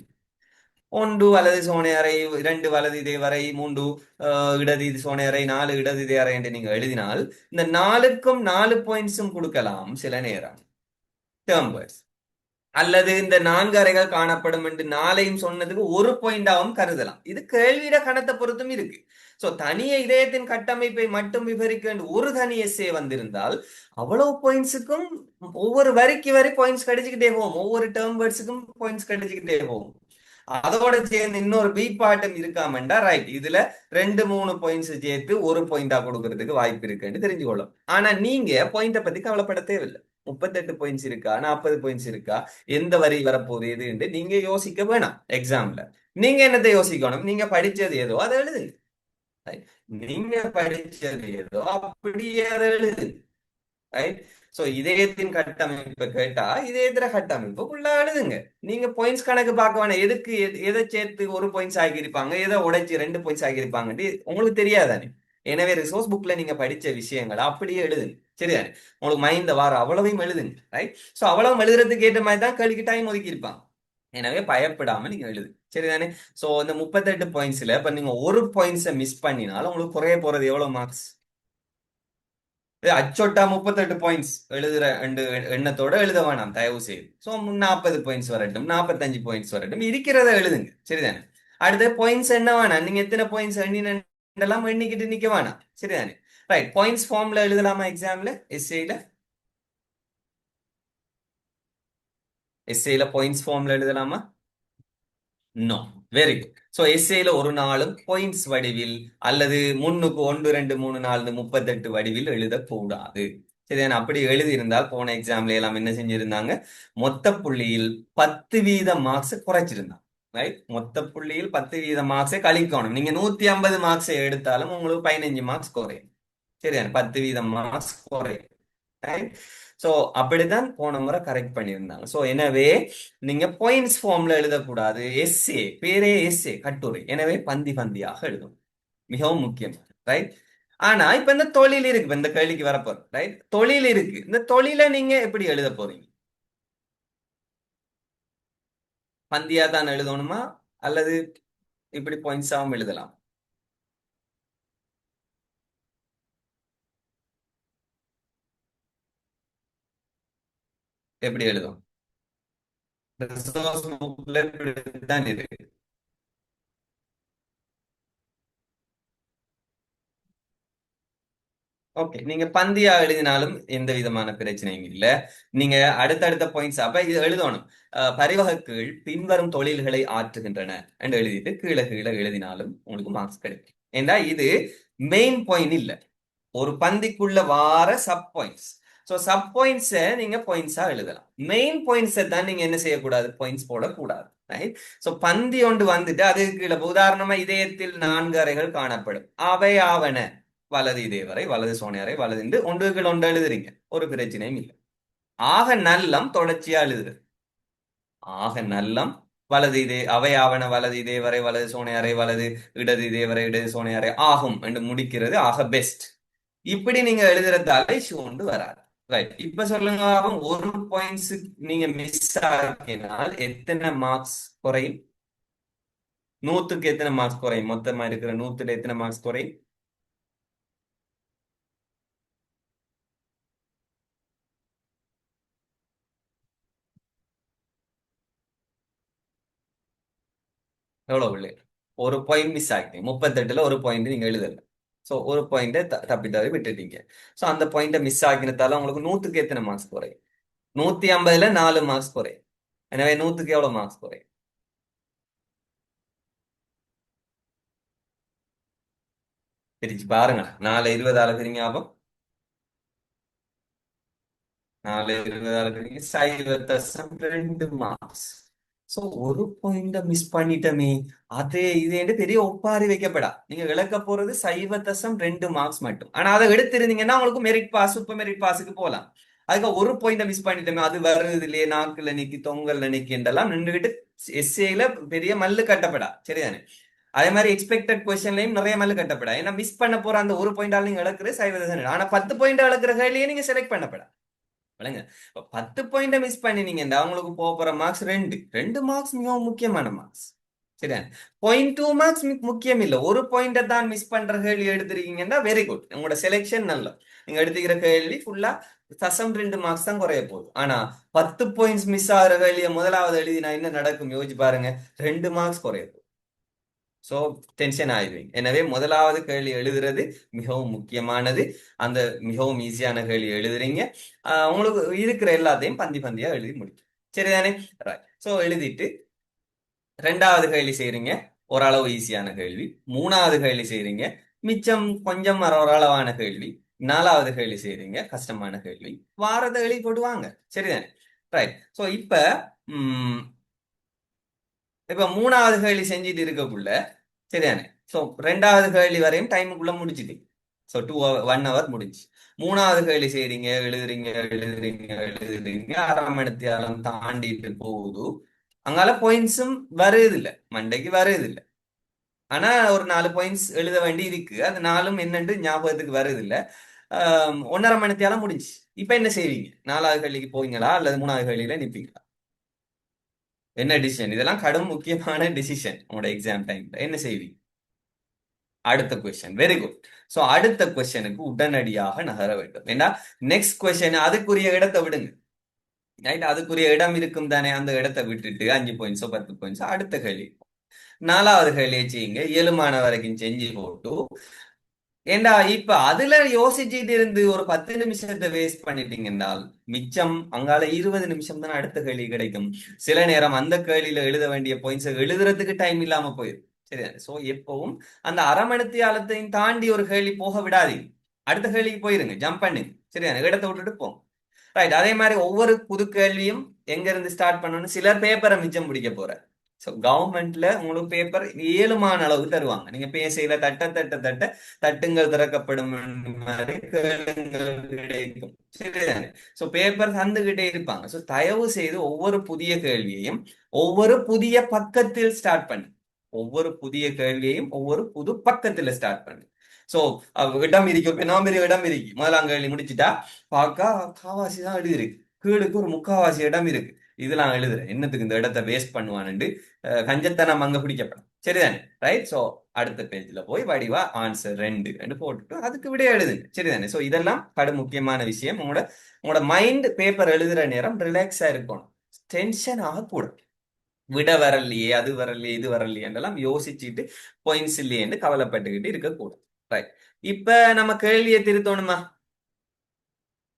1 வலது சோனை அறை, 2 வலது இதய அறை, 3 இடது இது சோனை அறை, 4 இடது இதய அறை என்று நீங்க எழுதினால் இந்த 4க்கும் 4 பாயிண்ட்ஸும் கொடுக்கலாம் சில நேரம் டேர்ம் வேர்ட்ஸ். அல்லது இந்த 4 அறைகள் காணப்படும் என்று 4ஐயும் சொன்னதுக்கு ஒரு பாயிண்டாவும் கருதலாம். இது கேள்வியிட கணத்தை பொறுத்தும் இருக்கு. சோ தனிய இதயத்தின் கட்டமைப்பை மட்டும் விவரிக்க ஒரு தனி எஸ்ஸே வந்திருந்தால் அவ்வளவு பாயிண்ட்ஸுக்கும் ஒவ்வொரு வரிக்கு வரி பாயிண்ட்ஸ் கிடைச்சுக்கிட்டே போகும், ஒவ்வொரு டேர்ம் வேர்ட்ஸுக்கும் பாயிண்ட்ஸ் கிடைச்சுக்கிட்டே போகும். அதோட சேர்ந்து இன்னொரு பி பாட்டம் இருக்காமண்டா, ரைட், இதுல 2 3 பாயிண்ட்ஸ் சேர்த்து ஒரு பாயிண்டா கொடுக்கறதுக்கு வாய்ப்பு இருக்குன்னு தெரிஞ்சுக்கொள்ளும். ஆனா நீங்க பாயிண்ட பத்தி கவலைப்பட தேவையில்லை. 38 பாயிண்ட்ஸ் இருக்கா, 40 பாயிண்ட்ஸ் இருக்கா, எந்த வரி வரப்போகுது எது நீங்க யோசிக்க வேணாம். எக்ஸாம்ல நீங்க என்னத்தை யோசிக்கணும்? நீங்க படிச்சது ஏதோ அதை எழுதுங்க. நீங்க படிச்சது ஏதோ அப்படியே அதை எழுதுங்க, ரைட்? சோ இதயத்தின் கட்டமைப்பு கேட்டா இதயத்திர கட்டமைப்புக்குள்ள எழுதுங்க. நீங்க பாயிண்ட்ஸ் கணக்கு பார்க்க வேணாம். எதுக்கு எதை சேர்த்து ஒரு பாயிண்ட்ஸ் ஆகியிருப்பாங்க, எதை உடைச்சு 2 பாயிண்ட்ஸ் ஆகியிருப்பாங்கன்னு உங்களுக்கு தெரியாதானே. எனவே ரிசோர்ஸ் புக்ல நீங்க படிச்ச விஷயங்களை அப்படியே எழுதுங்க. சரிதானே. உங்களுக்கு மைண்ட்ல வார அவ்வளவையும் எழுதுங்க. ரைட். சோ அவ்வளவு எழுதுறதுக்கு ஏற்ற மாதிரி தான் கேள்விக்கு டைம் ஒதுக்கி இருப்பாங்க. எனவே பயப்படாம நீங்க எழுது. சரிதானே. சோ இந்த 38 பாயிண்ட்ஸ்ல இப்ப நீங்க ஒரு பாயிண்ட்ஸை மிஸ் பண்ணினாலும் உங்களுக்கு குறைய போறது எவ்வளவு மார்க்ஸ்? அச்சோட்டா 38 பாயிண்ட்ஸ் எழுதுற எண்ணத்தோட எழுத வேணாம் தயவு செய்து. சோ 40 பாயிண்ட்ஸ் வரட்டும், 45 பாயிண்ட்ஸ் வரட்டும், இருக்கிறத எழுதுங்க. சரிதானே. அடுத்த பாயிண்ட்ஸ் என்ன வேணாம், நீங்க எத்தனை பாயிண்ட்ஸ் எண்ணினெல்லாம் எண்ணிக்கிட்டு நிக்க வேணாம். சரிதானே. ரைட். பாயிண்ட்ஸ் ஃபார்ம்ல எழுதலாமா எக்ஸாம்ல? எஸ்ஏல பாயிண்ட்ஸ் ஃபார்ம்ல எழுதலாமா? நோ. Very good. சோ எஸ்ஏல ஒரு நாளும் பாயிண்ட்ஸ் வடிவில் அல்லது முன்னுக்கு 1 2 3 4 38 வடிவில் எழுதக்கூடாது. சரிதானே. அப்படி எழுதியிருந்தால் போன எக்ஸாம்ல எல்லாம் என்ன செஞ்சிருந்தாங்க, மொத்த புள்ளியில் 10% மார்க்ஸ் குறைச்சிருந்தாங்க. ரைட். மொத்த புள்ளியில் 10% மார்க்ஸை கழிக்கணும். நீங்க 150 மார்க்ஸை எடுத்தாலும் உங்களுக்கு 15 மார்க்ஸ் குறையும். சரிதானே. 10% மார்க்ஸ் குறையும். சோ அப்படிதான் போன முறை கரெக்ட் பண்ணியிருந்தாங்க. சோ எனவே நீங்க பாயிண்ட்ஸ் ஃபார்ம்ல எழுதக்கூடாது. எஸ்ஏ பேரே எஸ்ஏ கட்டுரை. எனவே பந்தி பந்தியாக எழுதும். மிகவும் முக்கியம். ரைட். ஆனா இப்ப இந்த தொழில் இருக்கு. இப்ப இந்த கேள்விக்கு வரப்போறோம். ரைட். தொழில் இருக்கு. இந்த தொழிலை நீங்க எப்படி எழுத போறீங்க? பந்தியா தான் எழுதணுமா அல்லது இப்படி பாயிண்ட்ஸாவும் எழுதலாம்? எப்படி எழுதும்? Resource bookல இப்படித்தான் இருக்கு. ஓகே. நீங்க பந்தியா எழுதினாலும் எந்த விதமான பிரச்சனையும் இல்ல. நீங்க அடுத்தடுத்த பாயிண்ட்ஸ் அப்ப இது எழுதணும். பரிவகக்கீழ் பின்வரும் தொழில்களை ஆற்றுகின்றன என்று எழுதிட்டு கீழே கீழே எழுதினாலும் உங்களுக்கு மார்க்ஸ் கிடைக்கும். ஏண்டா இது மெயின் பாயிண்ட் இல்ல, ஒரு பந்திக்குள்ள வார சப் பாயிண்ட்ஸ். சோ சப் பாயிண்ட்ஸை நீங்க பாயிண்ட்ஸா எழுதலாம். மெயின் பாயிண்ட்ஸை தான் நீங்க என்ன செய்யக்கூடாது, பாயிண்ட்ஸ் போடக்கூடாது. ரைட். சோ பந்தி ஒன்று வந்துட்டு அதுக்கு கீழே உதாரணமா இதயத்தில் 4 அறைகள் காணப்படும், அவை ஆவன வலது இதயவரை வலது சோனையறை வலது என்று ஒன்றுக்கு ஒன்று எழுதுறீங்க, ஒரு பிரச்சனையும் இல்லை. ஆக நல்லம் தொடர்ச்சியா எழுதுறது. ஆக நல்லம் வலது இதே அவை ஆவன வலது இதயவரை வலது சோனையறை வலது இடது இதயவரை இடது சோனையறை ஆகும் என்று முடிக்கிறது ஆக பெஸ்ட். இப்படி நீங்க எழுதுறதால இஷ்யூ கொண்டு வராது. ரைட். இப்ப சொல்லுங்க, ஒரு பாயிண்ட்ஸ் நீங்க மிஸ் ஆக்கினால் எத்தனை மார்க்ஸ் குறையும்? 100க்கு எத்தனை மார்க்ஸ் குறையும்? மொத்தமா இருக்கிற 100ல எத்தனை மார்க்ஸ் குறையும்? எவ்வளவு இல்லை? ஒரு பாயிண்ட் மிஸ் ஆகிட்டீங்க. 38ல ஒரு பாயிண்ட் நீங்க எழுதல. சோ ஒரு பாயிண்ட தப்பி தவறி விட்டுட்டீங்க. சோ அந்த பாயிண்ட மிஸ் ஆகினதால உங்களுக்கு 100க்கு எத்தனை மார்க்ஸ் குறையும்? 150ல 4 மார்க்ஸ் குறையும். எனவே 100க்கு எவ்வளவு மார்க்ஸ் குறையும்? பிரிச்சு பாருங்க. 4 20 பிரிங்க. ஆகும் 4 20 சைவ 2 மார்க்ஸ். சோ ஒரு பாயிண்ட மிஸ் பண்ணிட்டோமே, அதே இது பெரிய ஒப்பாரி வைக்கப்படா. நீங்க இழக்க போறது 0.2 மார்க்ஸ் மட்டும். ஆனா அதை எடுத்திருந்தீங்கன்னா உங்களுக்கு மெரிட் பாஸ் சூப்பர் மெரிட் பாஸுக்கு போகலாம். அதுக்கு ஒரு பாயிண்ட மிஸ் பண்ணிட்டோமே, அது வருது இல்லையே, நாக்குல நிக்கி தொங்கல்ல நிக்கி என்றெல்லாம் நின்றுகிட்டு எஸ்ஏல பெரிய மல்லு கட்டப்படா. சரிதானே. அதே மாதிரி எக்ஸ்பெக்டட் கொஸ்டின்லயும் நிறைய மல்லு கட்டப்படா. ஏன்னா மிஸ் பண்ண போற அந்த ஒரு பாயிண்டால நீங்க இழக்குறது 0.2. ஆனா 10 பாயிண்ட் இழக்கிற கையிலேயே நீங்க செலக்ட் பண்ணப்படா. விளங்க. 10 பாயிண்ட மிஸ் பண்ணினீங்கன்னா அவங்களுக்கு போக போற மார்க்ஸ் 2 மார்க்ஸ் மிகவும் முக்கியமான மார்க்ஸ். சரியா. 0.2 மார்க்ஸ் முக்கியம் இல்ல. ஒரு பாயிண்ட தான் மிஸ் பண்ற கேள்வி எடுத்திருக்கீங்கன்னா வெரி குட், உங்களோட செலெக்ஷன் நல்லா. நீங்க எடுத்துக்கிற கேள்வி ஃபுல்லா 0.2 மார்க்ஸ் தான் குறைய போகுது. ஆனா 10 பாயிண்ட்ஸ் மிஸ் ஆகிற கேள்வியை முதலாவது எழுதினா என்ன நடக்கும் யோசிச்சு பாருங்க, 2 மார்க்ஸ் குறைய போகுது. சோ டென்ஷன் ஆயிடுவீங்க. எனவே முதலாவது கேள்வி எழுதுறது மிகவும் முக்கியமானது. அந்த மிகவும் ஈஸியான கேள்வி எழுதுறீங்க. உங்களுக்கு இருக்கிற எல்லாத்தையும் பந்தி பந்தியா எழுதி முடிக்கும். சரிதானே. சோ எழுதிட்டு 2வது கேள்வி செய்றீங்க, ஓரளவு ஈஸியான கேள்வி. 3வது கேள்வி செய்றீங்க, மிச்சம் கொஞ்சம் ஓரளவான கேள்வி. 4வது கேள்வி செய்றீங்க, கஷ்டமான கேள்வி. வாரத்தை எழுதி போடுவாங்க. சரிதானே. ரைட். சோ உம் இப்ப 3வது கேள்வி செஞ்சுட்டு இருக்கக்குள்ள, சரிதானே. சோ 2வது கேள்வி வரையும் டைமுக்குள்ள முடிச்சுட்டு, ஸோ 1 hour முடிஞ்சு. மூணாவது கேள்வி செய்றீங்க, எழுதுறீங்க எழுதுறீங்க எழுதுறீங்க, அரை மணித்தியாலம் தாண்டிட்டு போகுது. அங்கால பாயிண்ட்ஸும் வருது இல்ல, மண்டைக்கு வருது இல்ல. ஆனா ஒரு 4 பாயிண்ட்ஸ் எழுத வேண்டி இருக்கு. அது நாலும் என்னன்னு ஞாபகத்துக்கு வருது இல்ல. 1.5 மணித்தியாலம் முடிஞ்சு. இப்ப என்ன செய்வீங்க? 4வது கேள்விக்கு போவீங்களா அல்லது 3வது கேள்வியில நிப்பீங்களா? என்ன டிசிஷன்? இதெல்லாம் கடும் முக்கியமான டிசிஷன் உங்களோட எக்ஸாம் டைம்ல. என்ன செய்வீங்க? அடுத்த கொஸ்டின். Very good. சோ அடுத்த கொஸ்டினுக்கு உடனடியாக நகர வேண்டும். ஏன்னா நெக்ஸ்ட் கொஸ்டின் அதுக்குரிய இடத்தை விடுங்க. ரைட், அதுக்குரிய இடம் இருக்கும் தானே, அந்த இடத்தை விட்டுட்டு 5 பாயிண்ட்ஸோ 10 பாயிண்ட்ஸோ அடுத்த கேள்வி. 4வது கேள்வியை செய்யுங்க, இயலுமான வரைக்கும் செஞ்சு போட்டு. ஏண்டா இப்ப அதுல யோசிச்சுட்டு இருந்து ஒரு 10 நிமிஷத்தை வேஸ்ட் பண்ணிட்டீங்கன்னால் மிச்சம் அங்கால 20 நிமிஷம் தான் அடுத்த கேள்வி கிடைக்கும். சில நேரம் அந்த கேள்வியில எழுத வேண்டிய பாயிண்ட்ஸ் எழுதுறதுக்கு டைம் இல்லாம போயிடும். சரியா? சோ எப்பவும் அந்த அரை மணித்தியாலத்தையும் தாண்டி ஒரு கேள்வி போக விடாதீங்க. அடுத்த கேள்விக்கு போயிருங்க, ஜம்ப் பண்ணி. சரியா? இடத்தை விட்டுட்டு போங்க. ரைட். அதே மாதிரி ஒவ்வொரு புது கேள்வியும் எங்க இருந்து ஸ்டார்ட் பண்ணணும். சிலர் பேப்பரை மிச்சம் பிடிக்க போற. ஸோ கவர்மெண்ட்ல உங்களுக்கு பேப்பர் ஏழுமான அளவு தருவாங்க. நீங்க பேசையில தட்ட தட்ட தட்ட தட்டுங்கள் திறக்கப்படும் மாதிரி கேளுங்கள் கிடைக்கும். சரிதானே? ஸோ பேப்பர் தந்துகிட்டே இருப்பாங்க. ஸோ தயவு செய்து ஒவ்வொரு புதிய கேள்வியையும் ஒவ்வொரு புதிய பக்கத்தில் ஸ்டார்ட் பண்ணு. ஒவ்வொரு புதிய கேள்வியையும் ஒவ்வொரு புது பக்கத்துல ஸ்டார்ட் பண்ணு. சோ இடம் இருக்கு, பெரிய இடம் இருக்கு. முதலாம் கேள்வி முடிச்சுட்டா பார்க்கா காவாசி தான் எழுதிருக்கு, கீழுக்கு ஒரு முக்காவாசி இடம் இருக்கு. இதெல்லாம் எழுதுறேன் என்னத்துக்கு, இந்த இடத்தை வேஸ்ட் பண்ணுவானுண்டு கஞ்சத்தனம் அங்க பிடிக்கப்படும். சரிதானே? ரைட். சோ அடுத்த பேஜ்ல போய் வடிவா ஆன்சர் 2 போட்டுட்டு அதுக்கு விட எழுதுங்க. சரிதானே? சோ இதெல்லாம் கடும் முக்கியமான விஷயம். உங்களோட மைண்ட் பேப்பர் எழுதுற நேரம் ரிலாக்ஸா இருக்கணும், டென்ஷன் ஆகக்கூடாது. விட வரலையே, அது வரலையே, இது வரலையே என்றெல்லாம் யோசிச்சுட்டு பாயிண்ட்ஸ் இல்லையேன்னு கவலைப்பட்டுக்கிட்டு இருக்கக்கூடாது. ரைட். இப்ப நம்ம கேள்வியை திருத்தணுமா?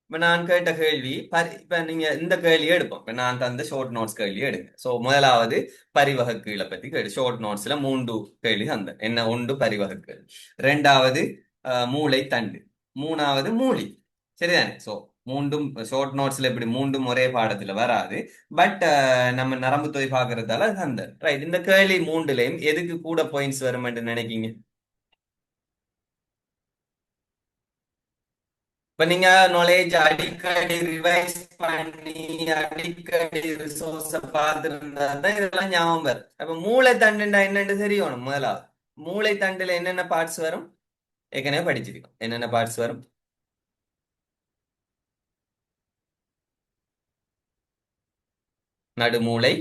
இப்ப நான் கேட்ட கேள்வி இப்ப நீங்க இந்த கேள்வியை எடுப்போம். இப்ப நான் தந்த ஷார்ட் நோட்ஸ் கேள்வியை எடுங்க. சோ முதலாவது பரிவகக்கீழை பத்தி கேள்வி. ஷார்ட் நோட்ஸ்ல 3 கேள்வி அந்த என்ன, ஒன்று பரிவகக்கீழ், ரெண்டாவது மூளை தண்டு, மூணாவது மூலி. சரிதானே? சோ மூன்றும் ஷார்ட் நோட்ஸ்ல இப்படி மூன்றும் ஒரே பாடத்துல வராது. பட் நம்ம நரம்பு தொகை பாக்குறதால அந்த ரைட். இந்த கேள்வி மூன்றுலையும் எதுக்கு கூட பாயிண்ட்ஸ் வரும் நினைக்கீங்க? இப்ப நீங்க நாலேஜ் அடிக்கடி ரிவைஸ் பண்ணி அடிக்கடி ரிசோர்ஸ பார்த்துருந்தா தான் இதெல்லாம் ஞாபகம் வரும். அப்ப மூளை தண்டுண்டா என்னன்னு தெரியணும் முதலாவது. மூளை தண்டுல என்னென்ன பார்ட்ஸ் வரும் ஏற்கனவே படிச்சிருக்கோம். என்னென்ன பார்ட்ஸ் வரும்? நடுமூளை,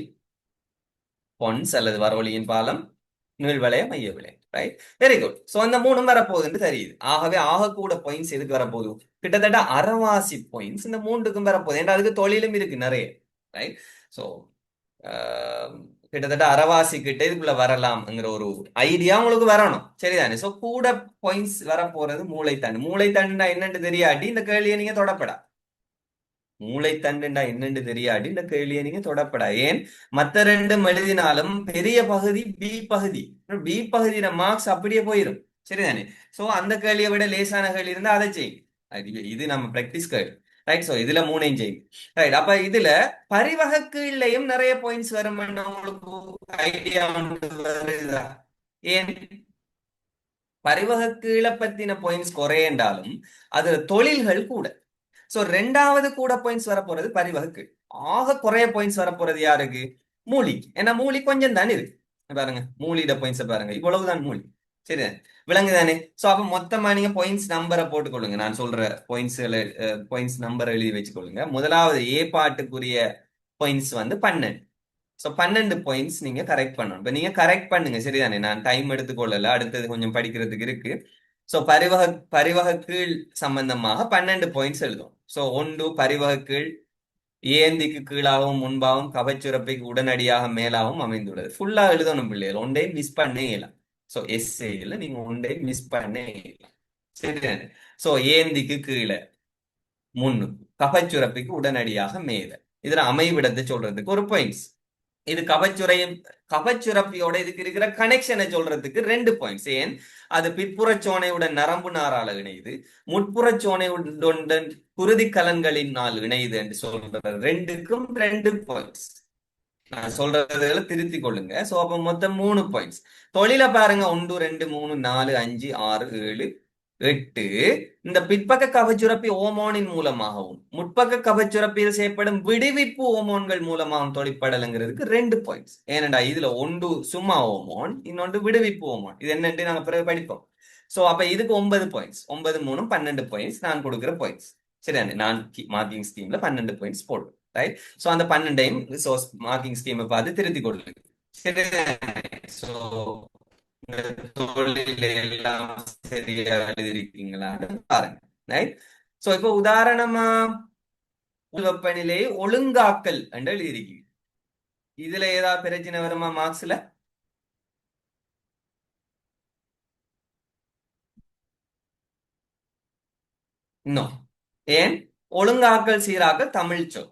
பொன்ஸ் அல்லது வரவொளியின் பாலம், நீள்வளைய மைய விலை. Right, very good. சோ அந்த மூணும் வரப்போகுதுன்னு தெரியுது. ஆகவே ஆகக்கூட பாயிண்ட்ஸ் எதுக்கு வரப்போகுது? கிட்டத்தட்ட அரைவாசி பாயிண்ட்ஸ் இந்த மூன்றுக்கும் வரப்போகுது. ஏன்னா அதுக்கு தொழிலும் இருக்கு நிறைய. ரைட். சோ கிட்டத்தட்ட அரைவாசி கிட்ட இதுக்குள்ள வரலாம்ங்கிற ஒரு ஐடியா உங்களுக்கு வரணும். சரிதானே? சோ கூட பாயிண்ட்ஸ் வரப்போறது மூளைத்தண்டு. மூளைத்தண்டுனா என்னன்னு தெரியாட்டி இந்த கேள்வியை நீங்க தொடப்படா. மூளைத்தண்டுண்டா என்னன்னு தெரியாடி இந்த கேள்வியை நீங்க தொடப்படா. ஏன் மத்த ரெண்டும் எழுதினாலும் பெரிய பகுதி பி பகுதி. பி பகுதியில மார்க்ஸ் அப்படியே போயிடும். சரிதானே? சோ அந்த கேள்வியை விட லேசான கேள்வி இருந்தா அதை செய்யும். இது நம்ம பிராக்டிஸ் கேள்வி. ரைட். சோ இதுல 3ஐயும் செய்யும். ரைட். அப்ப இதுல பரிவகக்கீழ்லையும் நிறைய பாயிண்ட்ஸ் வரும். உங்களுக்கு ஐடியா வருதா? ஏன் பரிவகக்கீழை பத்தின பாயிண்ட்ஸ் குறையண்டாலும் அதுல தொழில்கள் கூட. சோ ரெண்டாவது கூட பாயிண்ட்ஸ் வரப்போறது பரிவகுக்கு. ஆக குறைய பாயிண்ட்ஸ் வரப்போறது யாருக்கு? மூலிக்கு. ஏன்னா மூலி கொஞ்சம் தானே இருக்கு. பாருங்க மூலியோட பாயிண்ட்ஸ் பாருங்க, இவ்வளவுதான் மூலி. சரி, விளங்கு தானே? சோ அப்ப மொத்தமா நீங்க பாயிண்ட்ஸ் நம்பரை போட்டுக்கொள்ளுங்க. நான் சொல்ற பாயிண்ட்ஸ் நம்பர் எழுதி வச்சுக்கொள்ளுங்க. முதலாவது ஏ பாட்டுக்குரிய பாயிண்ட்ஸ் வந்து 12. ஸோ 12 பாயிண்ட்ஸ் நீங்க கரெக்ட் பண்ணணும். இப்போ நீங்க கரெக்ட் பண்ணுங்க. சரிதானே? நான் டைம் எடுத்துக்கொள்ளல, அடுத்தது கொஞ்சம் படிக்கிறதுக்கு இருக்கு. ஸோ பரிவக கீழ் சம்பந்தமாக 12 பாயிண்ட்ஸ் எழுதும். ஸோ ஒன்று பரிவக கீழ் ஏந்திக்கு கீழாகவும் முன்பாகவும் கவச்சுரப்பைக்கு உடனடியாக மேலாகவும் அமைந்துள்ளது. ஃபுல்லா எழுதணும் பிள்ளைகள், ஒன்றையும் மிஸ் பண்ணே இயலாம். ஸோ எஸ்ஏல நீங்க ஒன்றையும் மிஸ் பண்ணே இயலாம். சரிதானே? ஸோ ஏந்திக்கு கீழே முன்னு, கவச்சுரப்பைக்கு உடனடியாக மேல, இதுல அமைவிடத்தை சொல்றதுக்கு ஒரு பாயிண்ட்ஸ். இது கபச்சுரப்பியோட இதுக்கு இருக்கிற கனெக்ஷனை சொல்றதுக்கு 2 பாயிண்ட்ஸ். ஏன் அது பிற்புறச்சோனையுடன் நரம்பு நாரால இணையுது, முற்புறச்சோனையுடன் குருதி கலன்களினால் இணையுது என்று சொல்ற ரெண்டுக்கும் 2 பாயிண்ட்ஸ். நான் சொல்றதுல திருத்தி கொள்ளுங்க. சோ அப்ப மொத்தம் 3 பாயிண்ட்ஸ். தொழில பாருங்க, 1 2 3 4 5 6 7 8 இந்த பிற்பக்க கபச்சுரப்பி ஓமோனின் மூலமாகவும் முற்பக்க கபச்சுரப்பியில் செய்யப்படும் விடுவிப்பு ஓமோன்கள் மூலமாகவும் தொழிற்படலுங்கிறதுக்கு 2 பாயிண்ட்ஸ். ஏனண்டா இதுல ஒன்று சும்மா ஓமோன், இன்னொன்று விடுவிப்பு ஓமோன். இது என்னன்னு நாங்க பிறகு படிப்போம். சோ அப்ப இதுக்கு 9 பாயிண்ட்ஸ். 9 3 12 பாயிண்ட்ஸ் நான் கொடுக்குற பாயிண்ட்ஸ். சரிதானே? நான் மார்க்கிங் ஸ்கீம்ல 12 பாயிண்ட்ஸ் போடுவேன். ரைட். சோ அந்த 12ஐயும் ரிசோர்ஸ் மார்க்கிங் ஸ்கீமை பார்த்து திருத்தி கொடுங்க. சரிதானே? சோ தொழில் எல்லாம் சரியா எழுதிருக்கீங்களான்னு பாருங்க. ரைட். சோ இப்போ உதாரணமா வெப்பநிலை ஒழுங்காக்கல் என்று எழுதியிருக்கீங்க. இதுல ஏதாவது பிரச்சனை வருமா மார்க்ஸ்ல? இன்னும் ஏன்? ஒழுங்காக்கல் சீராக்கல் தமிழ் சொல்.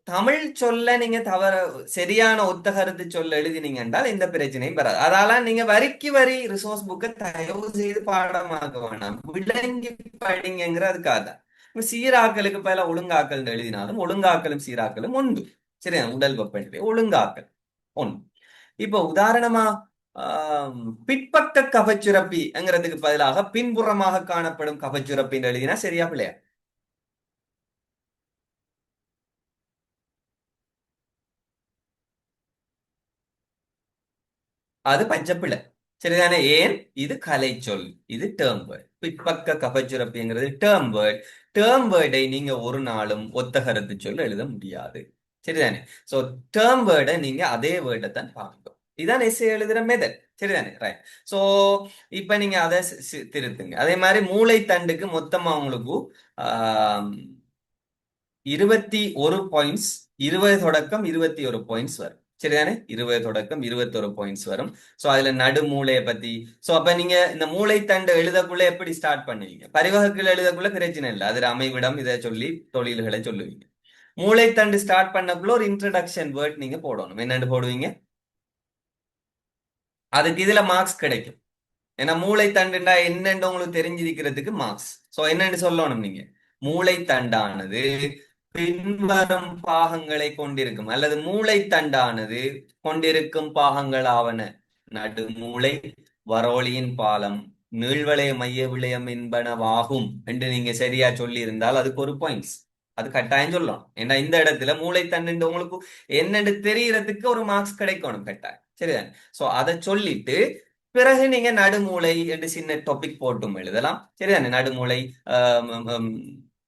தமிழ் சொல்ல நீங்க தவற சரியான ஒத்த கருத்து சொல்ல எழுதினீங்க என்றால் இந்த பிரச்சனையும் வராது. அதால நீங்க வரிக்கு வரி ரிசோர்ஸ் புக்கை தயவு செய்து பாடமாக்க வேணாம், விளங்கி படிங்கிற அதுக்காக தான். சீராக்கலுக்கு பல ஒழுங்காக்கல் எழுதினாலும் ஒழுங்காக்கலும் சீராக்கலும் ஒன்று. சரியா? உடல் வெப்பநிலை ஒழுங்காக்கல் ஒன்று. இப்போ உதாரணமா பிற்பக்க கபச்சுரப்பிங்கிறதுக்கு பதிலாக பின்புறமாக காணப்படும் கபச்சுரப்பின்னு எழுதினா சரியா பிள்ளையா? அது பச்சைப்பிள்ளை. சரிதானே? ஏன்? இது கலை சொல், இது டேர்ம் வேர்ட். பிற்பக்க கபச்சுரப்பிங்கிறது டேர்ம் வேர்ட். டேர்ம் வேர்டை நீங்க ஒரு நாளும் ஒத்த கருத்து சொல்ல எழுத முடியாது. சரிதானே? சோ டேர்ம் வேர்டை நீங்க அதே வேர்டை தான் பார்க்கணும். இதான் எஸ்ஏ எழுதுற மெதட். சரிதானே? ரைட். சோ இப்ப நீங்க அதை திருத்துங்க. அதே மாதிரி மூளை தண்டுக்கு மொத்தமா உங்களுக்கு 21 பாயிண்ட்ஸ், 20 தொடக்கம் 21 பாயிண்ட்ஸ் வரும். சரிதானே? 20 தொடக்கம் 21 பாயிண்ட்ஸ் வரும். சோ அதுல நடு மூளையை பத்தி. சோ அப்ப நீங்க இந்த மூளை தண்டு எழுதக்குள்ள எப்படி ஸ்டார்ட் பண்ணுவீங்க? பரிவகுக்குள்ள எழுதக்குள்ள பிரச்சனை இல்லை, அது அமைவிடம் இதை சொல்லி தொழில்களை சொல்லுவீங்க. மூளை தண்டு ஸ்டார்ட் பண்ணக்குள்ள ஒரு இன்ட்ரடக்ஷன் வேர்ட் நீங்க போடணும். என்னன்னு போடுவீங்க? அதுக்கு இதுல மார்க்ஸ் கிடைக்கும். ஏன்னா மூளை தண்டுண்டா என்னன்னு உங்களுக்கு தெரிஞ்சிருக்கிறதுக்கு மார்க்ஸ். சோ என்னன்னு சொல்லணும் நீங்க? மூளை தண்டானது பின்வரும் பாகங்களை கொண்டிருக்கும், அல்லது மூளை தண்டானது கொண்டிருக்கும் பாகங்களாவன: நடுமூளை, வரோலியின் பாலம், நீள்வளைய மைய விளையம் என்பனவாகும் என்று நீங்க சரியா சொல்லி இருந்தால் அதுக்கு ஒரு பாயிண்ட்ஸ். அது கட்டாயம் சொல்லணும். ஏன்னா இந்த இடத்துல மூளை தண்டு உங்களுக்கு என்னன்னு தெரியறதுக்கு ஒரு மார்க்ஸ் கிடைக்கணும் கட்டாயம். சரிதான்? சோ அதை சொல்லிட்டு பிறகு நீங்க நடுமூளை என்று சின்ன டாபிக் போட்டும் எழுதலாம். சரிதானே? நடுமூளை,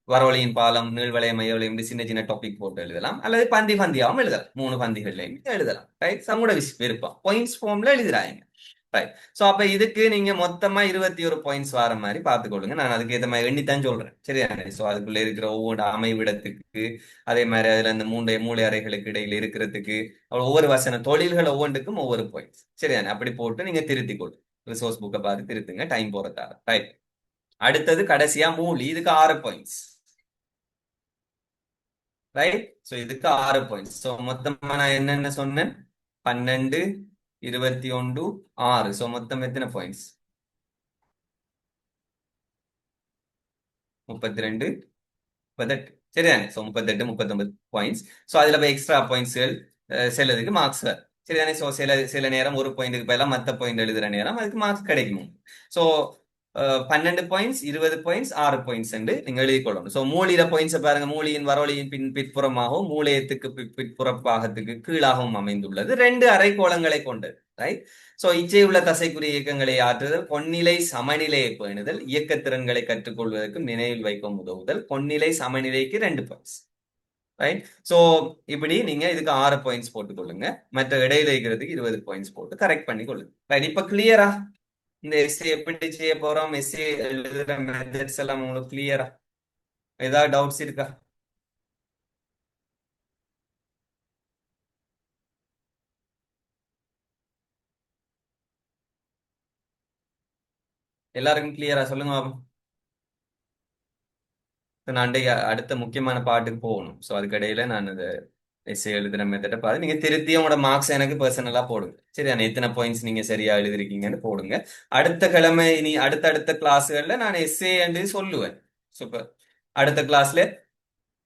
வரவழியின் பாலம், நீள்வளைய மையவளையம் என்று சின்ன சின்ன டாபிக் போட்டு எழுதலாம். அல்லது பந்தி பந்தியாவும் எழுதலாம். 3 பந்திகள்லையும் எழுதலாம். ரைட். சமூட விருப்பம். பாயிண்ட்ஸ் ஃபார்ம்ல எழுதுறாங்க. ரைட். சோ அப்ப இதுக்கு நீங்க மொத்தமா 21 பாயிண்ட்ஸ் வர மாதிரி பார்த்துக்கொள்ளுங்க. நான் அதுக்கு ஏற்ற மாதிரி எண்ணித்தான் சொல்றேன். சரிதானே? சோ அதுக்குள்ள இருக்கிற ஒவ்வொரு அமைவிடத்துக்கு, அதே மாதிரி அதுல இந்த மூளை அறைகளுக்கு இடையில இருக்கிறதுக்கு, ஒவ்வொரு வசன தொழில்கள் ஒவ்வொன்றுக்கும் ஒவ்வொரு பாயிண்ட்ஸ். சரிதானே? அப்படி போட்டு நீங்க திருத்திக் கொள்ளுங்க. ரிசோர்ஸ் புக்கை பார்த்து திருத்துங்க, டைம் போறதால. ரைட். அடுத்தது கடைசியா மூலி. இதுக்கு 6 பாயிண்ட்ஸ். ரைட். சோ இதுக்கு 6 பாயிண்ட்ஸ். சோ மொத்தமா நான் என்னென்ன சொன்னேன்? 12, 21, 6. சோ மொத்தம் எத்தனை பாயிண்ட்ஸ்? 32, 38. சரிதானே? So 38, 39 points. சோ அதுல போய் எக்ஸ்ட்ரா பாயிண்ட்ஸ்கள் செல்லதுக்கு மார்க்ஸ் வரும். சரிதானே? சோ சில சில நேரம் ஒரு பாயிண்ட்டுக்கு பதிலா மத்த பாயிண்ட் எழுதுற நேரம் அதுக்கு மார்க்ஸ் கிடைக்கும். சோ 12 பாயிண்ட்ஸ், 20 பாயிண்ட்ஸ், 6 பாயிண்ட்ஸ் என்று நீங்க எழுதி கொள்ளணும். சோ மூலியில பாயிண்ட்ஸ் பாருங்க. மூலியின் வரொலியின் பிற்புறமாகவும் மூளையத்துக்கு பிற்புற பாகத்துக்கு கீழாகவும் அமைந்துள்ளது. 2 அரைக்கோளங்களை கொண்டது. ரைட். சோ இச்சை உள்ள தசைக்குரிய இயக்கங்களை ஆற்றுதல், கொன்னிலை சமநிலையை பேணுதல், இயக்கத்திறன்களை கற்றுக்கொள்வதற்கு நினைவில் வைக்கும் உதவுதல். கொன்னிலை சமநிலைக்கு 2 பாயிண்ட்ஸ். ரைட். சோ இப்படி நீங்க இதுக்கு 6 பாயிண்ட்ஸ் போட்டுக்கொள்ளுங்க. மற்ற இடையில இருக்கிறதுக்கு 20 பாயிண்ட்ஸ் போட்டு கரெக்ட் பண்ணி கொள்ளுங்க. ரைட். இப்ப கிளியரா இந்த எஸ்ஏ எப்படி செய்ய போறோம், எஸ்ஏ எழுதுற மெத்தட்ஸ் எல்லாம் உங்களுக்கு கிளியரா? ஏதாவது டவுட்ஸ் இருக்கா? எல்லாருக்கும் கிளியரா சொல்லுங்க பாப்போம். நான் அடுத்த முக்கியமான பாட்டுக்கு போகணும். ஸோ அதுக்கு இடையில நான் இந்த எஸ்ஏ எழுதுற மெத்தட்டை பார்த்து நீங்க திருத்தி உங்களோட மார்க்ஸ் எனக்கு பர்சனலா போடுங்க. சரியா? எத்தனை பாயிண்ட்ஸ் நீங்க சரியா எழுதிருக்கீங்கன்னு போடுங்க. அடுத்த கிழமை இனி அடுத்தடுத்த கிளாஸ்கள்ல நான் எஸ்ஏ என்று சொல்லுவேன். சூப்பர். அடுத்த கிளாஸ்ல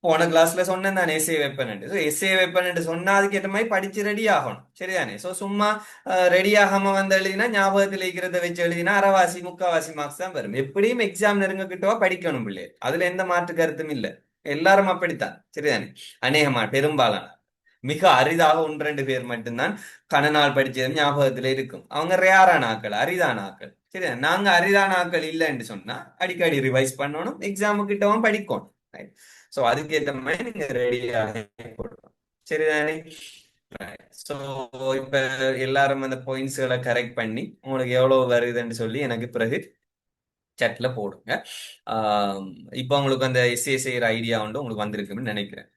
போன கிளாஸ்ல சொன்னேன் நான் SA weapon so SA weapon சொன்னா அதுக்கேற்ற மாதிரி படிச்சு ரெடி ஆகணும் சரிதானே ஸோ சும்மா ரெடி ஆகாம வந்து எழுதினா ஞாபகத்தில் இருக்கிறத வச்சு எழுதினா அரைவாசி முக்காவாசி மார்க்ஸ் தான் வரும் எப்படியும் எக்ஸாம் நெருங்க கிட்டவா படிக்கணும் பிள்ளை அதுல எந்த மாற்று கருத்தும் இல்லை எல்லாரும் அப்படித்தான் சரிதானே அநேகமா பெரும்பாலான மிக அரிதாக ஒன்று ரெண்டு பேர் மட்டும்தான் கணநாள் படிச்சது ஞாபகத்துல இருக்கும் அவங்க ரேரான ஆக்கள் அரிதான ஆக்கள் சரி நாங்க அரிதான ஆக்கள் இல்லைன்னு சொன்னா அடிக்கடி ரிவைஸ் பண்ணணும் எக்ஸாமு கிட்டவும் படிக்கணும் ஸோ அதுக்கேற்ற மாதிரி நீங்க ரெடியாக போடணும் சரிதானே ஸோ இப்ப எல்லாரும் அந்த பாயிண்ட்ஸ்களை கரெக்ட் பண்ணி உங்களுக்கு எவ்வளவு வருதுன்னு சொல்லி எனக்கு பிறகு chatல போடுங்க இப்போ உங்களுக்கு அந்த எஸ்ஏ செய்யற ஐடியா வந்து உங்களுக்கு வந்திருக்குன்னு நினைக்கிறேன்